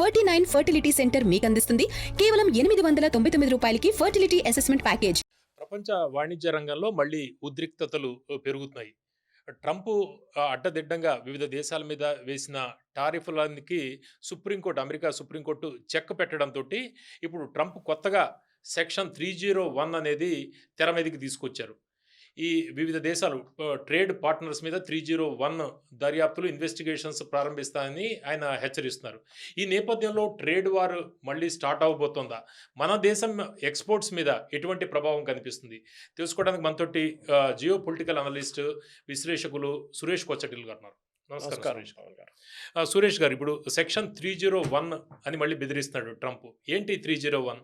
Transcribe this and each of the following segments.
49 fertility centre మీకు అందిస్తుంది కేవలం 899 రూపాయలకి ఫర్టిలిటీ అసెస్మెంట్ ప్యాకేజ్. ప్రపంచ వాణిజ్య రంగంలో మళ్ళీ ఉద్రిక్తతలు పెరుగుతున్నాయి. ట్రంప్ అడ్డదిడ్డంగా వివిధ దేశాల మీద వేసిన టారిఫ్‌లకి అమెరికా సుప్రీంకోర్టు చెక్ పెట్టడంతోటి ఇప్పుడు ట్రంప్ కొత్తగా సెక్షన్ 301 అనేది తెర మీదకి తీసుకొచ్చారు. ఈ వివిధ దేశాలు ట్రేడ్ పార్ట్నర్స్ మీద 301 దర్యాప్తులు, ఇన్వెస్టిగేషన్స్ ప్రారంభిస్తానని ఆయన హెచ్చరిస్తున్నారు. ఈ నేపథ్యంలో ట్రేడ్ వార్ మళ్ళీ స్టార్ట్ అవ్వబోతోందా? మన దేశం ఎక్స్‌పోర్ట్స్ మీద ఎటువంటి ప్రభావం కనిపిస్తుంది? తెలుసుకోవడానికి మనతోటి జియో పొలిటికల్ అనలిస్ట్, విశ్లేషకులు సురేష్ కొచ్చటిల్ గారు ఉన్నారు. నమస్కారం సురేష్ గారు. సురేష్ గారు, ఇప్పుడు సెక్షన్ 301 అని మళ్ళీ బెదిరిస్తున్నాడు ట్రంప్. ఏంటి 301?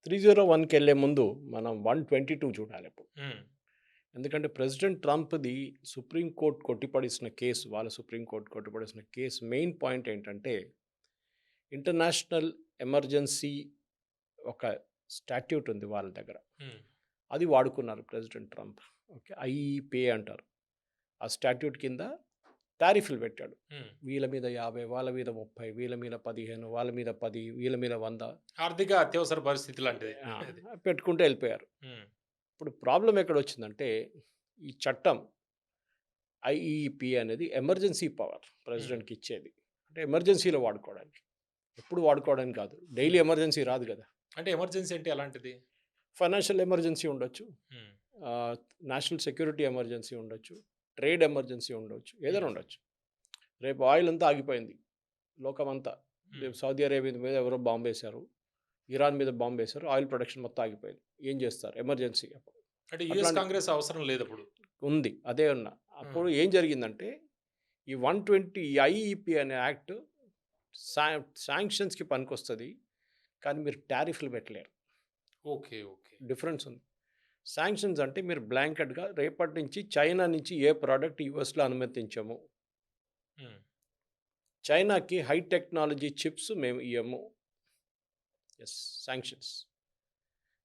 301కి వెళ్ళే ముందు మనం 122 చూడాలి ఇప్పుడు. హ్మ్. ఎందుకంటే ప్రెసిడెంట్ ట్రంప్ది సుప్రీంకోర్టు కొట్టిపడేసిన కేసు, వాళ్ళ సుప్రీంకోర్టు కొట్టిపడేసిన కేసు మెయిన్ పాయింట్ ఏంటంటే ఇంటర్నేషనల్ ఎమర్జెన్సీ ఒక స్టాట్యూట్ ఉంది వాళ్ళ దగ్గర. హ్మ్. అది వాడుకున్నారు ప్రెసిడెంట్ ట్రంప్. ఓకే, ఐఈపే అంటారు. ఆ స్టాట్యూట్ కింద టారిఫ్లు పెట్టాడు. హ్మ్. వీళ్ళ మీద 50, వాళ్ళ మీద 30, వీళ్ళ మీద 15, వాళ్ళ మీద 10, వీళ్ళ మీద 100 ఆర్థిక అత్యవసర పరిస్థితి లాంటిది. అది. పెట్టుకుంటూ వెళ్ళిపోయారు. హ్మ్. ఇప్పుడు ప్రాబ్లం ఎక్కడ వచ్చిందంటే ఈ చట్టం ఐఈపీ అనేది ఎమర్జెన్సీ పవర్ ప్రెసిడెంట్కి ఇచ్చేది. అంటే ఎమర్జెన్సీలో వాడుకోవడానికి, ఎప్పుడు వాడుకోవడానికి కాదు. డైలీ ఎమర్జెన్సీ రాదు కదా. అంటే ఎమర్జెన్సీ అంటే ఎలాంటిది? ఫైనాన్షియల్ ఎమర్జెన్సీ ఉండొచ్చు, హ్మ్. నేషనల్ సెక్యూరిటీ ఎమర్జెన్సీ ఉండొచ్చు, ట్రేడ్ ఎమర్జెన్సీ ఉండొచ్చు, ఏదైనా ఉండొచ్చు. రేపు ఆయిల్ అంతా ఆగిపోయింది లోకమంతా. రేపు సౌదీ అరేబియా మీద ఎవరో బాంబు వేశారు, ఇరాన్ మీద బాంబు వేశారు, ఆయిల్ ప్రొడక్షన్ మొత్తం ఆగిపోయింది. ఏం చేస్తారు? ఎమర్జెన్సీ అప్పుడు అంటే యూఎస్ కాంగ్రెస్ అవసరం లేదు అప్పుడు. ఉంది. అదే ఉన్నా అప్పుడు ఏం జరిగిందంటే ఈ 120 ఐఈపీ అనే యాక్ట్ శాంక్షన్స్కి పనికొస్తుంది, కానీ మీరు టారిఫ్లు పెట్టలేరు. ఓకే. ఓకే. డిఫరెన్స్ ఉంది. శాంక్షన్స్ అంటే మీరు బ్లాంకెట్గా రేపటి నుంచి చైనా నుంచి ఏ ప్రోడక్ట్ యూఎస్లో అనుమతించము, హ్మ్. చైనాకి హై టెక్నాలజీ చిప్స్ మేము ఇవ్వము. Yes, sanctions.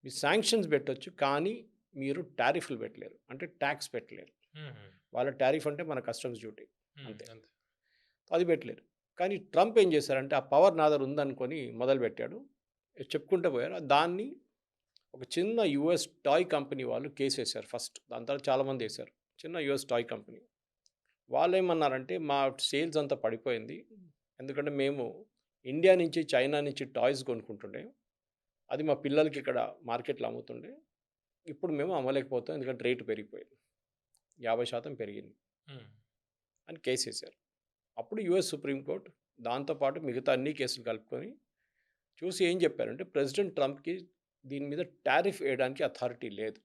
మీరు శాంక్షన్స్ పెట్టొచ్చు, కానీ మీరు టారిఫ్లు పెట్టలేరు, అంటే ట్యాక్స్ పెట్టలేరు. హుహు. వాళ్ళ టారిఫ్ అంటే మన కస్టమ్స్ డ్యూటీ, హ్మ్. అంతే. అంతే. అది పెట్టలేరు. కానీ ట్రంప్ ఏం చేశారంటే ఆ పవర్ నా దగ్గర ఉందనుకొని మొదలుపెట్టాడు, చెప్పుకుంటూ పోయారు. దాన్ని ఒక చిన్న యుఎస్ టాయ్ కంపెనీ వాళ్ళు కేసు వేశారు ఫస్ట్. దాని తర్వాత చాలామంది వేశారు. చిన్న యుఎస్ టాయ్ కంపెనీ వాళ్ళు ఏమన్నారంటే మా సేల్స్ అంతా పడిపోయింది, ఎందుకంటే మేము ఇండియా నుంచి చైనా నుంచి టాయ్స్ కొనుక్కుంటుండే, అది మా పిల్లలకి ఇక్కడ మార్కెట్లో అమ్ముతుండే, ఇప్పుడు మేము అమ్మలేకపోతాం ఎందుకంటే రేటు పెరిగిపోయింది, 50% పెరిగింది హ్మ్. అని కేసు వేశారు. అప్పుడు యుఎస్ సుప్రీంకోర్టు దాంతోపాటు మిగతా అన్ని కేసులు కలుపుకొని చూసి ఏం చెప్పారంటే ప్రెసిడెంట్ ట్రంప్కి దీని మీద టారిఫ్ వేయడానికి అథారిటీ లేదు.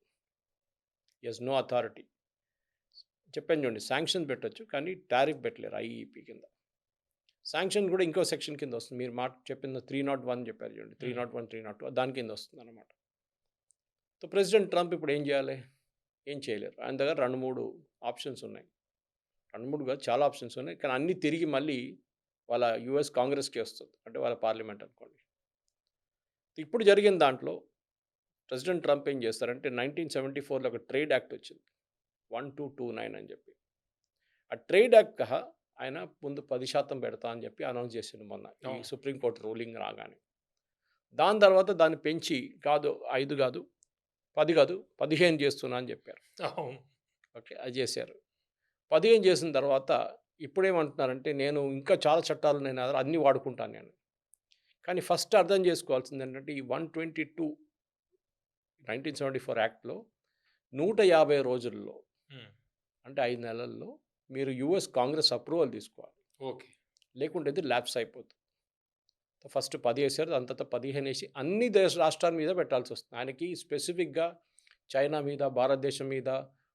Yes, no authority. చెప్పాను చూడండి, శాంక్షన్ పెట్టొచ్చు కానీ టారిఫ్ పెట్టలేరు ఐఈపీ కింద. శాంక్షన్ కూడా ఇంకో సెక్షన్ కింద వస్తుంది. మీరు మాట చెప్పిన 301 చెప్పారు చూడండి, 301, 302 దాని కింద వస్తుంది అన్నమాట. సో ప్రెసిడెంట్ ట్రంప్ ఇప్పుడు ఏం చేయాలి? ఏం చేయలేరు. ఆయన దగ్గర 2-3 ఆప్షన్స్ ఉన్నాయి. 2-3 కాదు, చాలా ఆప్షన్స్ ఉన్నాయి, కానీ అన్నీ తిరిగి మళ్ళీ వాళ్ళ యుఎస్ కాంగ్రెస్కి వస్తుంది, అంటే వాళ్ళ పార్లమెంట్ అనుకోండి. ఇప్పుడు జరిగిన దాంట్లో ప్రెసిడెంట్ ట్రంప్ ఏం చేస్తారంటే 1974లో ఒక ట్రేడ్ యాక్ట్ వచ్చింది, 1229 అని చెప్పి. ఆ ట్రేడ్ యాక్ట్ ఆయన ముందు 10% పెడతా అని చెప్పి అనౌన్స్ చేసిండు మొన్న ఈ సుప్రీంకోర్టు రూలింగ్ రాగానే. దాని తర్వాత దాన్ని పెంచి 5 కాదు 10 కాదు 15 చేస్తున్నా అని చెప్పారు. అవును. ఓకే, అది చేశారు. 15 చేసిన తర్వాత ఇప్పుడేమంటున్నారంటే నేను ఇంకా చాలా చట్టాలు నేను అన్నీ వాడుకుంటాను నేను. కానీ ఫస్ట్ అర్థం చేసుకోవాల్సింది ఏంటంటే ఈ 122 1974 యాక్ట్లో 150 రోజుల్లో, హ్మ్. అంటే 5 నెలల్లో మీరు యుఎస్ కాంగ్రెస్ అప్రూవల్ తీసుకోవాలి, ఓకే. లేకుంటే ఇది ల్యాప్స్ అయిపోతుంది. ఫస్ట్ 10 వేసారు, దాని తర్వాత 15 వేసి అన్ని రాష్ట్రాల మీద పెట్టాల్సి వస్తుంది. ఆయనకి స్పెసిఫిక్గా చైనా మీద, భారతదేశం మీద,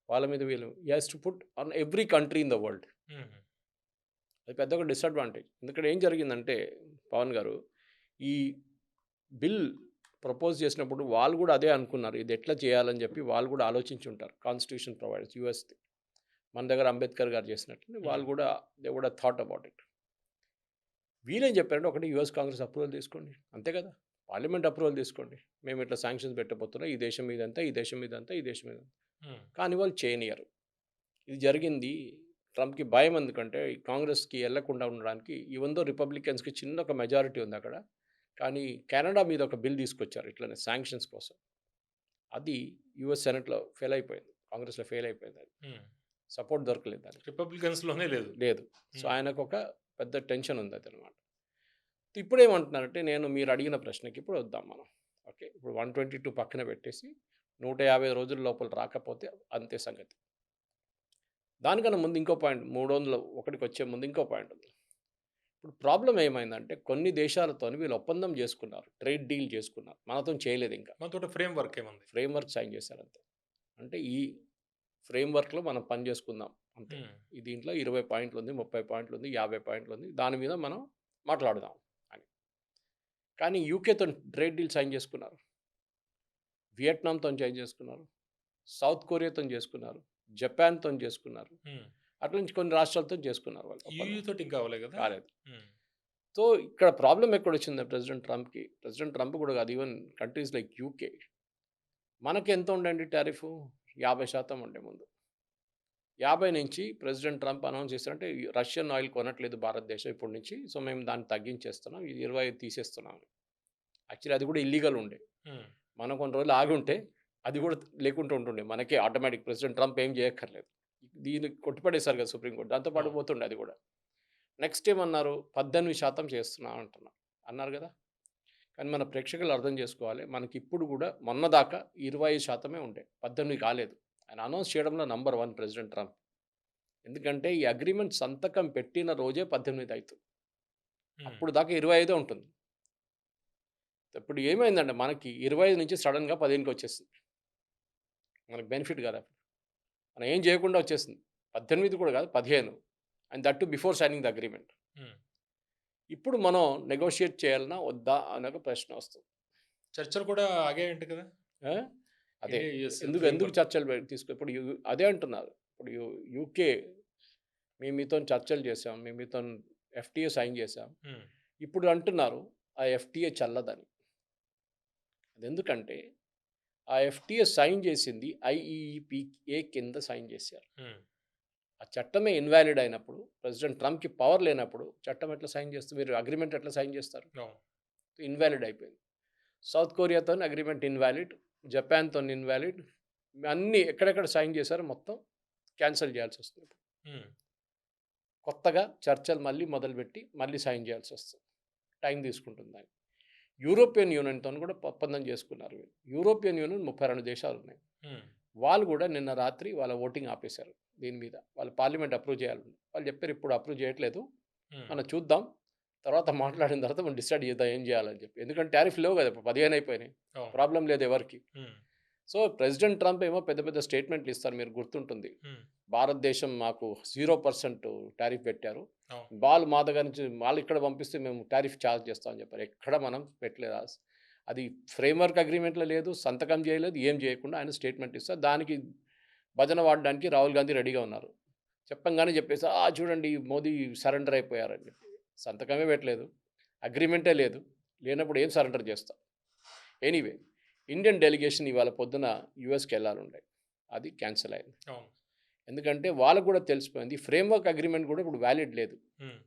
వాళ్ళ మీద వీళ్ళు has to put on every country in the world. హుహు. అది పెద్ద ఒక డిసడ్వాంటేజ్. ఎందుకంటే ఏం జరిగిందంటే పవన్ గారు, ఈ బిల్ ప్రపోజ్ చేసినప్పుడు వాళ్ళు కూడా అదే అనుకున్నారు, ఇది ఎట్లా చేయాలని చెప్పి వాళ్ళు కూడా ఆలోచించి ఉంటారు. కాన్స్టిట్యూషన్ ప్రొవైడర్స్ యూఎస్ది మన దగ్గర అంబేద్కర్ గారు చేసినట్టు వాళ్ళు కూడా they would have thought about it. వీళ్ళేం చెప్పారంటే ఒకటి యుఎస్ కాంగ్రెస్ అప్రూవల్ తీసుకోండి, అంతే కదా, పార్లమెంట్ అప్రూవల్ తీసుకోండి, మేము ఇట్లా శాంక్షన్స్ పెట్టబోతున్నాం, ఈ దేశం మీద అంతా, ఈ దేశం మీద అంతా, ఈ దేశం మీద అంతా. హ్మ్. కానీ వాళ్ళు చేయనియరు. ఇది జరిగింది ట్రంప్‌కి భయం ఎందుకంటే ఈ కాంగ్రెస్‌కి ఎళ్ళకుండా ఉండడానికి ఈవెన్ దో రిపబ్లికన్స్‌కి చిన్న ఒక మెజారిటీ ఉంది అక్కడ. కానీ కెనడా మీద ఒక బిల్ తీసుకొచ్చారు ఇట్లనే శాంక్షన్స్ కోసం. అది యూఎస్ సెనెట్‌లో ఫెయిల్ అయిపోయింది. కాంగ్రెస్‌లో ఫెయిల్ అయిపోయింది అది. హ్మ్. సపోర్ట్ దొరకలేదు దానికి. రిపబ్లికన్స్‌లోనే లేదు. లేదు. సో, హ్మ్. ఆయనకొక పెద్ద టెన్షన్ ఉంది అదనమాట. ఇప్పుడేమంటున్నారంటే నేను మీరు అడిగిన ప్రశ్నకి ఇప్పుడు వద్దాం మనం. ఓకే. ఇప్పుడు 122 పక్కన పెట్టేసి 150 రోజుల లోపల రాకపోతే అంతే సంగతి. దానికన్నా ముందు ఇంకో పాయింట్ 301కి ముందు ఇంకో పాయింట్ ఉంది. ఇప్పుడు ప్రాబ్లమ్ ఏమైందంటే కొన్ని దేశాలతోని వీళ్ళు ఒప్పందం చేసుకున్నారు. ట్రేడ్ డీల్ చేసుకున్నారు. మనతోని చేయలేదు ఇంకా. మనతోటి ఫ్రేమ్ వర్క్ ఏముంది? ఫ్రేమ్‌వర్క్ సైన్ చేశారు అంతే. అంటే ఈ ఫ్రేమ్‌వర్క్‌లో మనం పని చేసుకుందాం అంతే. హ్మ్. ఈ దీంట్లో 20 పాయింట్లుంది, 30 పాయింట్లుంది, 50 పాయింట్లుంది. దాని మీద మనం మాట్లాడదాం అని. కానీ యూకేతోని ట్రేడ్ డీల్ సైన్ చేసుకున్నారు. వియట్నాంతోని సైన్ చేసుకున్నారు. సౌత్ కొరియాతోని చేసుకున్నారు. జపాన్‌తోని చేసుకున్నారు. హ్మ్. అట్లా నుంచి కొన్ని రాష్ట్రాలతోని చేసుకున్నారు వాళ్ళు ఒప్పందం. యూయూ తోటి ఇంకా అవ్వలే కదా? కాలేదు. హ్మ్. సో, ఇక్కడ ప్రాబ్లమ్ ఎక్కడొచ్చింది ప్రెసిడెంట్ ట్రంప్‌కి. ప్రెసిడెంట్ ట్రంప్ కూడా కాదు ఈవెన్ కంట్రీస్ లైక్ యూకే. మనకెంత ఉండండి టారిఫు? 50% ఉండే ముందు. 50 నుంచి ప్రెసిడెంట్ ట్రంప్ అనౌన్స్ చేశారంటే రష్యన్ ఆయిల్ కొనట్లేదు భారతదేశం ఇప్పటి నుంచి. సో, మేము దాన్ని తగ్గించేస్తున్నాం. ఇది 25 తీసేస్తున్నాం అని. యాక్చువల్లీ అది కూడా ఇల్లీగల్ ఉండే. హ్మ్. మనం కొన్ని రోజులు ఆగుంటే అది కూడా లేకుండా ఉంటుండే. మనకే ఆటోమేటిక్ ప్రెసిడెంట్ ట్రంప్ ఏం చేయక్కర్లేదు. దీన్ని కొట్టిపడేశారు కదా సుప్రీంకోర్టు. దాంతో పాటు అవును. పోతుండే అది కూడా. నెక్స్ట్ ఏమన్నారు? 18% చేస్తున్నాం అంటున్నారు. అన్నారు కదా! కానీ మన ప్రేక్షకులు అర్థం చేసుకోవాలి. మనకిప్పుడు కూడా మొన్నదాకా 25% ఉండే. 18 కాలేదు. ఆయన అనౌన్స్ చేయడంలో నంబర్ 1 ప్రెసిడెంట్ ట్రంప్. ఎందుకంటే ఈ అగ్రీమెంట్ సంతకం పెట్టిన రోజే 18 అయితుంది. హ్మ్. అప్పుడు దాకా 25 ఉంటుంది. ఇప్పుడు ఏమైందంటే మనకి 25 నుంచి సడెన్‌గా 15కి వచ్చేసింది. మనకు బెనిఫిట్ కదా! మనం ఏం చేయకుండా వచ్చేసింది. 18 కూడా కాదు 15 and that to before signing the agreement. హ్మ్. ఇప్పుడు మనం నెగోషియేట్ చేయాలనా? వద్దా? అనే ఒక ప్రశ్న వస్తుంది. చర్చలు కూడా ఆగాయంట కదా? ఆ! అదే. ఇండియా, యూఎస్ ఎందుకు ఫ్రేమ్ ఎందుకు వర్క్. చర్చలు ఇప్పుడు అదే అంటున్నారు. ఇప్పుడు యూకే మేము మీతోని చర్చలు చేసాం. మేము మీతోని ఎఫ్‌టీఏ సైన్ చేసాం. హ్మ్. ఇప్పుడు అంటున్నారు ఆ ఎఫ్‌టీఏ చెల్లదని. అదెందుకంటే ఆ ఎఫ్‌టీఏ సైన్ చేసింది ఐఈఈపీఏ కింద సైన్ చేశారు. హ్మ్. ఆ చట్టమే ఇన్వాలిడ్ అయినప్పుడు ప్రెసిడెంట్ ట్రంప్‌కి పవర్ లేనప్పుడు చట్టం ఎట్లా సైన్ చేస్తారు? మీరు అగ్రీమెంట్ ఎట్లా సైన్ చేస్తారు? అవును. ఇన్వాలిడ్ అయిపోయింది. సౌత్ కొరియాతోని అగ్రీమెంట్ ఇన్వాలిడ్. జపాన్‌తోని ఇన్వాలిడ్. అన్నీ ఎక్కడెక్కడ సైన్ చేశారో మొత్తం క్యాన్సెల్ చేయాల్సొస్తుంది. హ్మ్. కొత్తగా చర్చలు మళ్ళీ మొదలుపెట్టి మళ్ళీ సైన్ చేయాల్సొస్తుంది. టైం తీసుకుంటుంది దానికి. యూరోపియన్ యూనియన్‌తోని కూడా ఒప్పందం చేసుకున్నారు వీళ్ళు. European union 32 దేశాలున్నాయి. హ్మ్. వాళ్ళు కూడా నిన్న రాత్రి వాళ్ళ ఓటింగ్ ఆపేశారు దీని మీద. వాళ్ళు పార్లమెంట్ అప్రూవ్ చేయాలి. వాళ్ళు చెప్పారు ఇప్పుడు అప్రూవ్ చేయట్లేదు. హ్మ్. మనం చూద్దాం. తర్వాత మాట్లాడిన తర్వాత మనం డిసైడ్ చేద్దాం ఏం చేయాలని చెప్పి. ఎందుకంటే టారిఫ్ లేవు కదా! ఇప్పుడు 15 అయిపోయినాయి. అవును. ప్రాబ్లమ్ లేదు ఎవరికీ. హ్మ్. సో, ప్రెసిడెంట్ ట్రంప్ ఏమో పెద్ద పెద్ద స్టేట్మెంట్లు ఇస్తారు మీరు గుర్తుంటుంది. హ్మ్. భారతదేశం మాకు 0% టారిఫ్ పెట్టారు. అవును. మా దగ్గర నుంచి వాళ్ళు ఇక్కడ పంపిస్తే మేము టారిఫ్ చార్జ్ చేస్తామని చెప్పారు. ఎక్కడ మనం పెట్టలేదు. అది ఫ్రేమ్‌వర్క్ అగ్రీమెంట్‌లో లేదు. సంతకం చేయలేదు. ఏం చేయకుండా ఆయన స్టేట్మెంట్ ఇస్తారు. దానికి భజన వాడడానికి రాహుల్ గాంధీ రెడీగా ఉన్నారు. చెప్పంగానే చెప్పేసి చూడండి మోదీ సరెండర్ అయిపోయారని చెప్పి. సంతకమే పెట్టలేదు. అగ్రీమెంటే లేదు. లేనప్పుడు ఏం సరెండర్ చేస్తాం. ఎనీవే ఇండియన్ డెలిగేషన్ ఇవాళ పొద్దున యూఎస్‌కెళ్ళాలుండే. అది క్యాన్సెల్ అయింది. అవును. ఎందుకంటే వాళ్ళకి కూడా తెలిసిపోయింది. ఫ్రేమ్‌వర్క్ అగ్రీమెంట్ కూడా ఇప్పుడు వాలిడ్ లేదు. హ్మ్.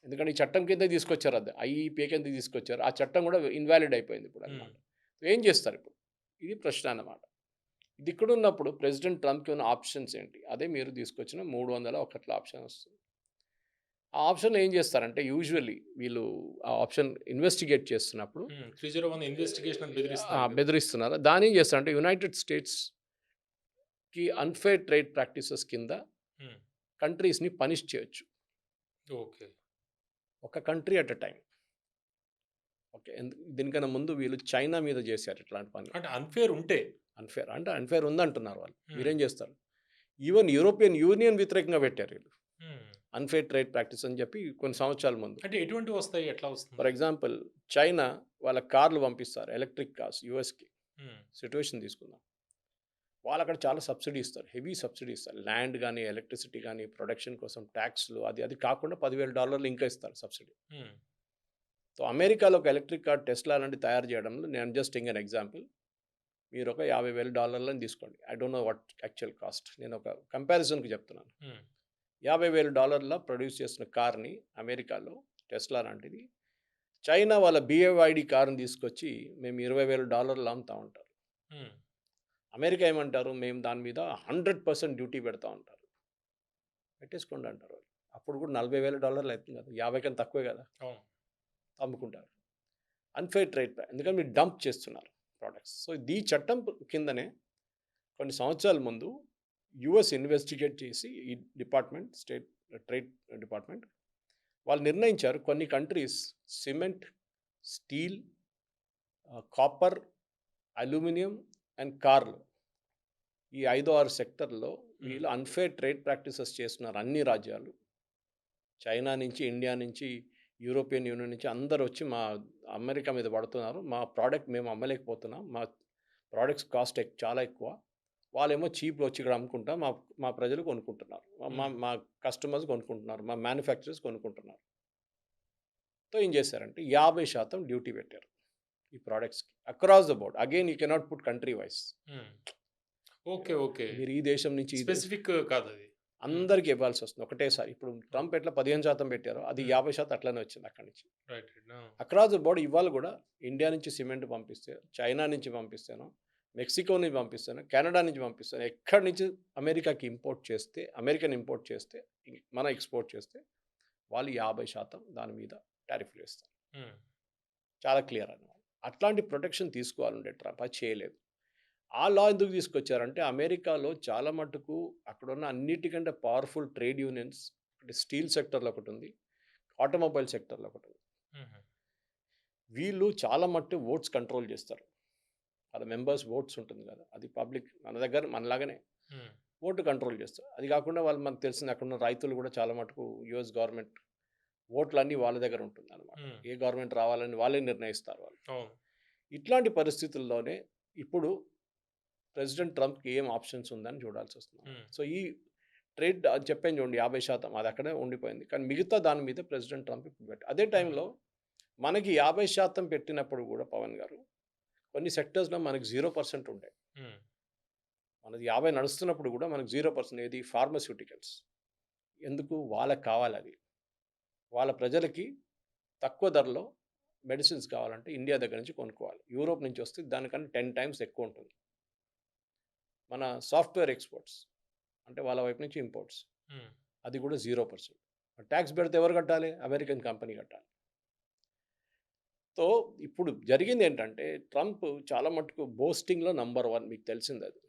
ఎందుకంటే ఈ చట్టం కిందే తీసుకొచ్చారు అది. ఐఈపీఏ కింద తీసుకొచ్చారు. ఆ చట్టం కూడా ఇన్వాలిడ్ అయిపోయింది ఇప్పుడు హ్మ్. అన్నమాట. ఏం చేస్తారు ఇప్పుడు? ఇది ప్రశ్న అన్నమాట. ఇది ఇక్కడున్నప్పుడు ప్రెసిడెంట్ ట్రంప్‌కి ఉన్న ఆప్షన్స్ ఏంటి? అదే మీరు తీసుకొచ్చిన 301 ఆప్షన్ వస్తుంది. ఆ ఆప్షన్‌లో ఏం చేస్తారంటే యూజువల్లీ వీళ్ళు ఆ ఆప్షన్ ఇన్వెస్టిగేట్ చేస్తున్నప్పుడు 301 ఇన్వెస్టిగేషన్ అని బెదిరిస్తున్నారు కదా! బెదిరిస్తున్నారు. దాన్నేం చేస్తారంటే యునైటెడ్ స్టేట్స్‌కి అన్‌ఫెయిర్ ట్రేడ్ ప్రాక్టీసెస్ కింద హ్మ్. కంట్రీస్‌ని పనిష్ చేయొచ్చు. ఓకే. ఒక country at a time. Okay. దీనికన్నా ముందు వీళ్ళు చైనా మీద చేశారు ఇట్లాంటి పనులు. అంటే అన్‌ఫెయిర్ ఉంటే. అన్‌ఫెయిర్ అంటే అన్‌ఫెయిర్ ఉందంటున్నారు వాళ్ళు. హ్మ్. మీరేం చేస్తారు? ఈవెన్ యూరోపియన్ యూనియన్ వ్యతిరేకంగా పెట్టారు వీళ్ళు. హ్మ్. అన్‌ఫెయిర్ ట్రేడ్ ప్రాక్టీస్ అని చెప్పి కొన్ని సంవత్సరాల ముందు. అంటే ఎటువంటివి వస్తాయి? ఎట్లా వస్తుంది? ఫర్ ఎగ్జాంపుల్ చైనా వాళ్ళ కార్లు పంపిస్తారు. ఎలక్ట్రిక్ కార్స్ యూఎస్‌కి. హ్మ్. సిట్యుయేషన్ తీసుకుందాం. వాళ్ళక్కడ చాలా సబ్సిడీ ఇస్తారు. హెవీ సబ్సిడీ ఇస్తారు. ల్యాండ్ గాని, ఎలక్ట్రిసిటీ గాని, ప్రొడక్షన్ కోసం టాక్స్‌లు అది కాకుండా $10,000 ఇంకా ఇస్తారు సబ్సిడీ. హ్మ్. సో, అమెరికాలో ఒక ఎలక్ట్రిక్ కార్ టెస్లా లాంటివి తయారు చేయడంలో నేను జస్ట్ గివింగ్ ఎన్ ఎగ్జాంపుల్. మీరు ఒక $50,000 తీసుకోండి. I don't know what actual cost. నేను ఒక కంపారిజన్‌కి చెప్తున్నాను. హ్మ్. $50,000 ప్రొడ్యూస్ చేసిన కార్ని అమెరికాలో టెస్లా లాంటిది చైనా వాళ్ళ బిఏవైడి కార్ని తీసుకొచ్చి మేము $20,000 అమ్ముతా ఉంటారు. హ్మ్. అమెరికా ఏమంటారు, మేము దాని మీద 100% డ్యూటీ పెడతా ఉంటారు. పెట్టేసుకోండి అంటారు వాళ్ళు. అప్పుడు కూడా $40,000 అవుతుంది కదా, 50 కన్నా తక్కువే కదా, అవును. అమ్ముకుంటారు. అన్ఫెయిర్ ట్రేడ్, ఎందుకంటే మీరు డంప్ చేస్తున్నారు ప్రోడక్ట్స్. సో ఈ చట్టం కిందనే కొన్ని సంవత్సరాల ముందు యుఎస్ ఇన్వెస్టిగేట్ చేసి ఈ డిపార్ట్మెంట్, స్టేట్ ట్రేడ్ డిపార్ట్మెంట్ వాళ్ళు నిర్ణయించారు కొన్ని countries cement, steel, copper, aluminium and కార్లు, ఈ 5-6 సెక్టర్లో వీళ్ళు అన్ఫేర్ ట్రేడ్ ప్రాక్టీసెస్ చేస్తున్నారు. అన్ని రాజ్యాలు, చైనా నుంచి, ఇండియా నుంచి, యూరోపియన్ యూనియన్ నుంచి అందరు వచ్చి మా అమెరికా మీద పడుతున్నారు. మా ప్రోడక్ట్ మేము అమ్మలేకపోతున్నాం, మా ప్రోడక్ట్స్ కాస్ట్ చాలా ఎక్కువ, వాళ్ళేమో చీప్లో వచ్చి ఇక్కడ అమ్ముకుంటాం, మా మా ప్రజలు కొనుక్కుంటున్నారు, మా మా కస్టమర్స్ కొనుక్కుంటున్నారు, మా మ్యానుఫ్యాక్చరర్స్ కొనుక్కుంటున్నారు. సో ఏం చేశారంటే 50% డ్యూటీ పెట్టారు ఈ ప్రోడక్ట్స్కి across the board. Again you cannot put country wise. Okay. Okay. మీరు ఈ దేశం నుంచి స్పెసిఫిక్ కాదు అది. అందరికి ఇవ్వాల్సి వస్తుంది ఒకటేసారి. ఇప్పుడు ట్రంప్ ఎట్లా 15% పెట్టారో అది 50% అట్లనే వచ్చింది అక్కడి నుంచి. రైట్. అక్రాస్ ద బోర్డ్ ఇవాళ కూడా ఇండియా నుంచి సిమెంట్ పంపిస్తే, చైనా నుంచి పంపిస్తాను, మెక్సికో నుంచి పంపిస్తాను, కెనడా నుంచి పంపిస్తాను, ఎక్కడి నుంచి అమెరికాకి ఇంపోర్ట్ చేస్తే, అమెరికన్ ఇంపోర్ట్ చేస్తే, మన ఎక్స్పోర్ట్ చేస్తే వాళ్ళు 50% దాని మీద టారిఫ్లు వేస్తారు. చాలా క్లియర్ అన్నమాట. అట్లాంటి ప్రొటెక్షన్ తీసుకోవాలంటే ట్రంప్ అది చేయలేదు. ఆ లా ఎందుకు తీసుకొచ్చారంటే అమెరికాలో చాలా మటుకు అక్కడున్న అన్నిటికంటే పవర్ఫుల్ ట్రేడ్ యూనియన్స్, ఒకటి స్టీల్ సెక్టర్లో ఒకటి ఉంది, ఆటోమొబైల్ సెక్టర్లో ఒకటి ఉంది. వీళ్ళు చాలా మట్టు ఓట్స్ కంట్రోల్ చేస్తారు. వాళ్ళ మెంబర్స్ ఓట్స్ ఉంటుంది కదా, అది పబ్లిక్ మన దగ్గర మనలాగానే ఓటు కంట్రోల్ చేస్తారు. అది కాకుండా వాళ్ళు మనకు తెలిసింది అక్కడున్న రైతులు కూడా చాలా మటుకు యుఎస్ గవర్నమెంట్ ఓట్లన్నీ వాళ్ళ దగ్గర ఉంటుంది అనమాట. ఏ గవర్నమెంట్ రావాలని వాళ్ళే నిర్ణయిస్తారు వాళ్ళు. ఇట్లాంటి పరిస్థితుల్లోనే ఇప్పుడు ప్రెసిడెంట్ ట్రంప్కి ఏం ఆప్షన్స్ ఉందని చూడాల్సి వస్తుంది. సో ఈ ట్రేడ్ అది చెప్పాను చూడండి 50% అది అక్కడే ఉండిపోయింది. కానీ మిగతా దాని మీద ప్రెసిడెంట్ ట్రంప్ ఇప్పుడు పెట్టి అదే టైంలో మనకి 50% పెట్టినప్పుడు కూడా పవన్ గారు కొన్ని సెక్టర్స్లో మనకి 0% ఉండే. మనది 50 నడుస్తున్నప్పుడు కూడా మనకు 0% ఏది ఫార్మస్యూటికల్స్. ఎందుకు? వాళ్ళకి కావాలి అది. వాళ్ళ ప్రజలకి తక్కువ ధరలో మెడిసిన్స్ కావాలంటే ఇండియా దగ్గర నుంచి కొనుక్కోవాలి. యూరోప్ నుంచి వస్తే దానికన్నా 10 టైమ్స్ ఎక్కువ ఉంటుంది. మన సాఫ్ట్వేర్ ఎక్స్పోర్ట్స్ అంటే వాళ్ళ వైపు నుంచి ఇంపోర్ట్స్, అది కూడా 0%. ట్యాక్స్ పెడితే ఎవరు కట్టాలి? అమెరికన్ కంపెనీ కట్టాలి. సో ఇప్పుడు జరిగింది ఏంటంటే ట్రంప్ చాలా మటుకు బోస్టింగ్లో నంబర్ 1, మీకు తెలిసింది అది.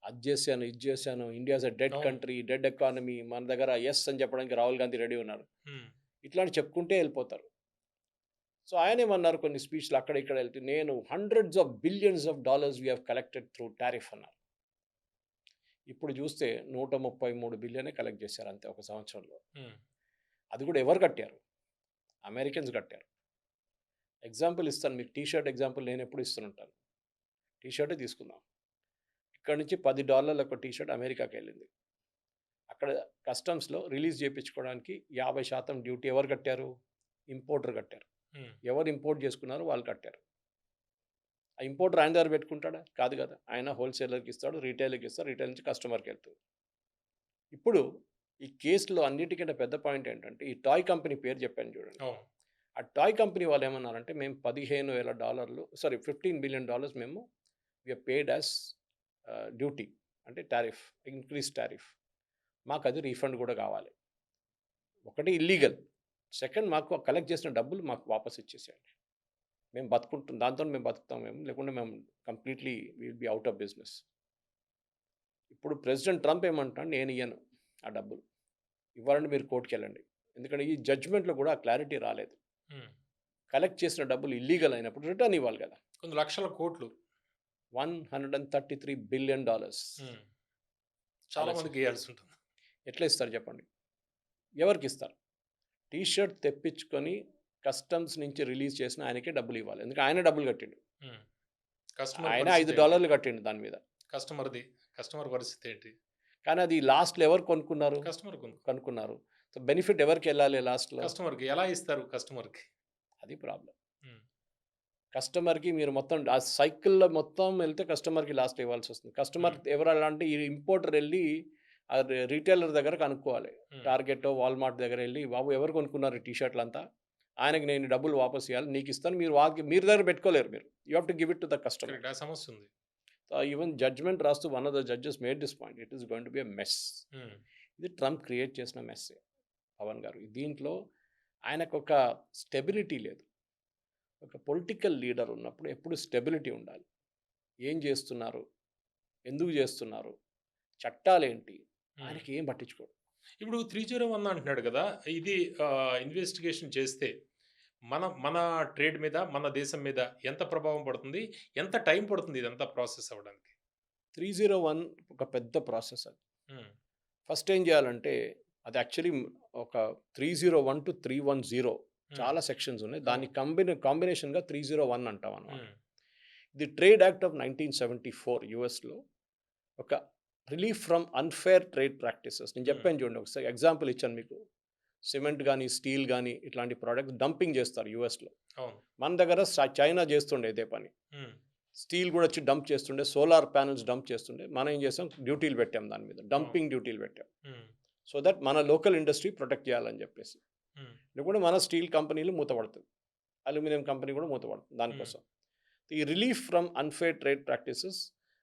అది చేశాను, ఇది చేశాను, India is a dead country, dead economy, మన దగ్గర ఎస్ అని చెప్పడానికి రాహుల్ గాంధీ రెడీ ఉన్నారు. ఇట్లాంటి చెప్పుకుంటే వెళ్ళిపోతారు. సో ఆయన ఏమన్నారు కొన్ని స్పీచ్లు అక్కడ ఇక్కడ వెళ్తే, నేను $100s of billions we have collected through tariff అన్నారు. ఇప్పుడు చూస్తే 133 బిలియనే కలెక్ట్ చేశారు అంతే ఒక సంవత్సరంలో. అది కూడా ఎవరు కట్టారు? అమెరికన్స్ కట్టారు. ఎగ్జాంపుల్ ఇస్తాను మీకు, టీషర్ట్ ఎగ్జాంపుల్ నేను ఎప్పుడు ఇస్తుంటాను. టీషర్టే తీసుకుందాం. ఇక్కడ నుంచి $10 ఒక టీషర్ట్ అమెరికాకి వెళ్ళింది. అక్కడ కస్టమ్స్లో రిలీజ్ చేయించుకోవడానికి 50% డ్యూటీ ఎవరు కట్టారు? ఇంపోర్టర్ కట్టారు. ఎవరు ఇంపోర్ట్ చేసుకున్నారో వాళ్ళు కట్టారు. ఆ ఇంపోర్టర్ ఆయన దగ్గర పెట్టుకుంటాడా? కాదు కదా, ఆయన హోల్సేలర్కి ఇస్తాడు, రీటైలర్కి ఇస్తాడు, రీటైల్ నుంచి కస్టమర్కి వెళ్తుంది. ఇప్పుడు ఈ కేసులో అన్నిటికంటే పెద్ద పాయింట్ ఏంటంటే ఈ టాయ్ కంపెనీ పేరు చెప్పాను చూడండి. ఆ టాయ్ కంపెనీ వాళ్ళు ఏమన్నారంటే మేము $15 బిలియన్ మేము వీఆర్ పేడ్ యాజ్ డ్యూటీ, అంటే టారిఫ్, ఇంక్రీజ్ టారిఫ్, మాకు అది రీఫండ్ కూడా కావాలి. ఒకటి ఇల్లీగల్, సెకండ్ మాకు కలెక్ట్ చేసిన డబ్బులు మాకు వాపస్ ఇచ్చేసేయండి, మేము దాంతో మేము బతుకుతాం, లేకుంటే మేము completely will be out of business. ఇప్పుడు ప్రెసిడెంట్ ట్రంప్ ఏమంటాడు, నేను ఇయ్యను ఆ డబ్బులు, ఇవ్వాలంటే మీరు కోర్టుకి వెళ్ళండి. ఎందుకంటే ఈ జడ్జ్మెంట్లో కూడా క్లారిటీ రాలేదు. కలెక్ట్ చేసిన డబ్బులు ఇల్లీగల్ అయినప్పుడు రిటర్న్ ఇవ్వాలి కదా. కొన్ని లక్షల కోట్లు, $133 బిలియన్ చాలా మందికి ఇవ్వాల్సి ఉంటుంది. ఎట్లా ఇస్తారు చెప్పండి? ఎవరికి ఇస్తారు? టీషర్ట్ తెప్పించుకొని కస్టమ్స్ నుంచి రిలీజ్ చేసిన ఆయనకే డబ్బులు ఇవ్వాలి, ఎందుకంటే ఆయన డబ్బులు కట్టిండు. ఆయన $5 కట్టిండు దాని మీద. కస్టమర్ పరిస్థితి ఏంటి? కానీ అది లాస్ట్లో ఎవరు కొనుక్కున్నారు? కస్టమర్ కొనుక్కున్నారు. సో బెనిఫిట్ ఎవరికి వెళ్ళాలి లాస్ట్లో? కస్టమర్కి. ఎలా ఇస్తారు కస్టమర్కి? అది ప్రాబ్లం. కస్టమర్కి మీరు మొత్తం ఆ సైకిల్లో మొత్తం వెళ్తే కస్టమర్కి లాస్ట్ ఇవ్వాల్సి వస్తుంది. కస్టమర్ ఎవరు అంటే ఈ ఇంపోర్టర్ వెళ్ళి ఆ రీటైలర్ దగ్గర కనుక్కోవాలి. హ్మ్. టార్గెట్టో, వాల్మార్ట్ దగ్గర వెళ్ళి, బాబు ఎవరు కొనుక్కున్నారు ఈ టీ షర్ట్లంతా? ఆయనకి నేను డబ్బులు వాపస్ ఇవ్వాలి, నీకు ఇస్తాను. మీరు దగ్గర పెట్టుకోలేరు మీరు. You have to give it to the customer. Correct. ఆ సమస్య ఉంది. ఈవెన్ జడ్జ్మెంట్ రాస్తూ one of the judges made this point, it is going to be a mess. హ్మ్. ఇది ట్రంప్ క్రియేట్ చేసిన మెస్సే పవన్ గారు. దీంట్లో ఆయనకు ఒక స్టెబిలిటీ లేదు. ఒక పొలిటికల్ లీడర్ ఉన్నప్పుడు ఎప్పుడు స్టెబిలిటీ ఉండాలి. ఏం చేస్తున్నారు, ఎందుకు చేస్తున్నారు, చట్టాలేంటి, హ్మ్. ఆయనకి ఏం పట్టించుకోడు. ఇప్పుడు 301 అంటున్నాడు కదా! ఇది ఇన్వెస్టిగేషన్ చేస్తే మన మన ట్రేడ్ మీద, మన దేశం మీద ఎంత ప్రభావం పడుతుంది? ఎంత టైం పడుతుంది ఇదంతా ప్రాసెస్ అవ్వడానికి? 301 ఒక పెద్ద ప్రాసెస్ అది. హ్మ్. ఫస్ట్ ఏం చేయాలంటే అది యాక్చువల్లీ ఒక 301 టు 310 హ్మ్. చాలా సెక్షన్స్ ఉన్నాయి. దాన్ని అవును. కాంబినేషన్గా 301 అంటాం అనమాట. హ్మ్. ఇది ట్రేడ్ యాక్ట్ ఆఫ్ 1974 యుఎస్లో ఒక relief from unfair trade practices. నేను హ్మ్. చెప్పాను చూడండి, ఒకసారి ఎగ్జాంపుల్ ఇచ్చాను మీకు. సిమెంట్ కానీ, స్టీల్ కానీ ఇట్లాంటి ప్రోడక్ట్స్ డంపింగ్ చేస్తారు యుఎస్లో. అవును. మన దగ్గర చైనా చేస్తుండే ఇదే పని. హ్మ్. స్టీల్ కూడా వచ్చి డంప్ చేస్తుండే, సోలార్ ప్యానెల్స్ డంప్ చేస్తుండే. మనం ఏం చేసాం, డ్యూటీలు పెట్టాం దాని మీద, అవును. డంపింగ్ డ్యూటీలు పెట్టాం. హ్మ్. సో దట్ మన లోకల్ ఇండస్ట్రీ ప్రొటెక్ట్ చేయాలని చెప్పేసి. హ్మ్. లేకుంటే మన స్టీల్ కంపెనీలు మూతపడుతుంది, అల్యూమినియం కంపెనీ కూడా మూతపడుతుంది హ్మ్. దానికోసం. ఈ relief from unfair trade practices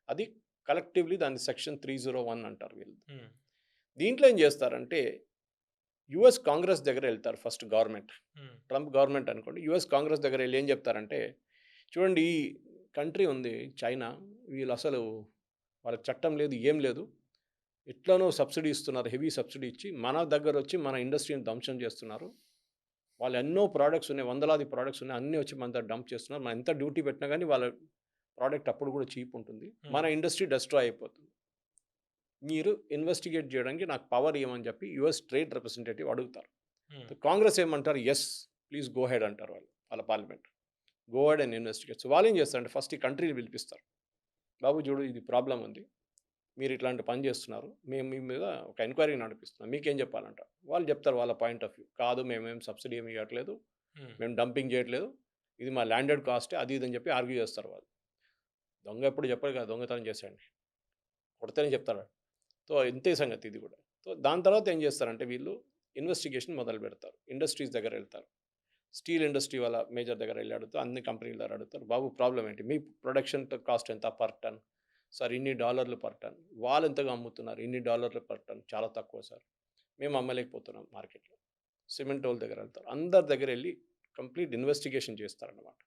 అది కలెక్టివ్లీ దాన్ని సెక్షన్ 301 అంటారు వీళ్ళు. హ్మ్. దీంట్లో ఏం చేస్తారంటే యుఎస్ కాంగ్రెస్ దగ్గర వెళ్తారు ఫస్ట్ గవర్నమెంట్. హ్మ్. ట్రంప్ గవర్నమెంట్ అనుకోండి, యుఎస్ కాంగ్రెస్ దగ్గర వెళ్ళి ఏం చెప్తారంటే, చూడండి ఈ కంట్రీ ఉంది చైనా, వీళ్ళు అసలు వాళ్ళకి చట్టం లేదు, ఏం లేదు, ఎట్లనో సబ్సిడీ ఇస్తున్నారు, హెవీ సబ్సిడీ ఇచ్చి మన దగ్గర వచ్చి మన ఇండస్ట్రీని ధ్వంసం చేస్తున్నారు. వాళ్ళు ఎన్నో ప్రోడక్ట్స్ ఉన్నాయి, వందలాది ప్రోడక్ట్స్ ఉన్నాయి, అన్నీ వచ్చి మన దగ్గర డంప్ చేస్తున్నారు. మనం ఎంత డ్యూటీ పెట్టినా కానీ వాళ్ళ ప్రోడక్ట్ అప్పుడు కూడా చీప్ ఉంటుంది, మన హ్మ్. ఇండస్ట్రీ డెస్ట్రాయ్ అయిపోతుంది. మీరు ఇన్వెస్టిగేట్ చేయడానికి నాకు పవర్ ఇవ్వమని చెప్పి యుఎస్ ట్రేడ్ రిప్రజెంటేటివ్ అడుగుతారు. హ్మ్. కాంగ్రెస్ ఏమంటారు, ఎస్ ప్లీజ్ గో హెడ్ అంటారు వాళ్ళు, వాళ్ళ parliament. Go head and investigate. So వాళ్ళు ఏం చేస్తారంటే ఫస్ట్ ఈ కంట్రీని పిలిపిస్తారు. బాబు చూడు ఇది ప్రాబ్లం ఉంది, మీరు ఇట్లాంటి పని చేస్తున్నారు, మేము మీ మీద ఒక ఎంక్వైరీ నడిపిస్తున్నాం, మీకేం చెప్పాలంట. వాళ్ళు చెప్తారు వాళ్ళ పాయింట్ ఆఫ్ వ్యూ, కాదు మేమేం సబ్సిడీ ఏమి ఇవ్వట్లేదు, హ్మ్. మేము డంపింగ్ చేయట్లేదు, ఇది మా ల్యాండెడ్ కాస్టే, అది ఇది అని చెప్పి ఆర్గ్యూ చేస్తారు వాళ్ళు. దొంగ ఎప్పుడు చెప్పాడు కదా దొంగతనం చేశాడు, కొడితేనే చెప్తాడు. సో ఇంతే సంగతి ఇది కూడా. సో దాని తర్వాత ఏం చేస్తారంటే వీళ్ళు ఇన్వెస్టిగేషన్ మొదలు పెడతారు, ఇండస్ట్రీస్ దగ్గర వెళ్తారు. స్టీల్ ఇండస్ట్రీ వాళ్ళ మేజర్ దగ్గర వెళ్ళి అడుగుతారు, అన్ని కంపెనీల దగ్గర అడుగుతారు, బాబు ప్రాబ్లం ఏంటి, మీ ప్రొడక్షన్ కాస్ట్ ఎంత పర్ టన్ సార్, ఇన్ని డాలర్లు పర్ టన్. వాళ్ళు ఎంతగా అమ్ముతున్నారు, ఇన్ని డాలర్లు పర్ టన్, చాలా తక్కువ సార్, మేము అమ్మలేకపోతున్నాం మార్కెట్లో. సిమెంట్ వాళ్ళ దగ్గర వెళ్తారు, అందరి దగ్గర వెళ్ళి కంప్లీట్ ఇన్వెస్టిగేషన్ చేస్తారన్నమాట.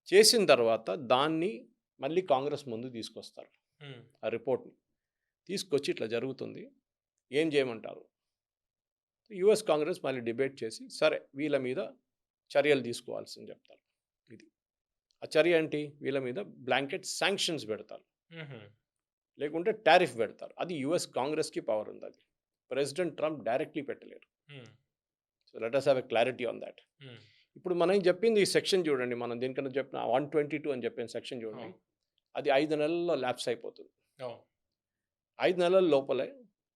చేసిన తర్వాత దాన్ని మళ్ళీ కాంగ్రెస్ ముందు తీసుకొస్తారు. హ్మ్. ఆ రిపోర్ట్ని తీసుకొచ్చి ఇట్లా జరుగుతుంది, ఏం చేయమంటారు. యుఎస్ కాంగ్రెస్ మళ్ళీ డిబేట్ చేసి సరే వీళ్ళ మీద చర్యలు తీసుకోవాల్సింది చెప్తారు. ఇది ఆ చర్య ఏంటి, వీళ్ళ మీద బ్లాంకెట్ శాంక్షన్స్ పెడతారు, హుహు. లేకుంటే టారిఫ్ పెడతారు. అది యుఎస్ కాంగ్రెస్కి పవర్ ఉంది, అది ప్రెసిడెంట్ ట్రంప్ డైరెక్ట్లీ పెట్టలేరు. హ్మ్. So let us have a clarity on that. హ్మ్. ఇప్పుడు మనం చెప్పింది ఈ సెక్షన్ చూడండి, మనం దీనికన్నా చెప్పిన 122 అని చెప్పిన సెక్షన్ చూడండి, అవును. అది 5 నెలల్లో ల్యాప్స్ అయిపోతుంది. అవును. 5 నెలల లోపలే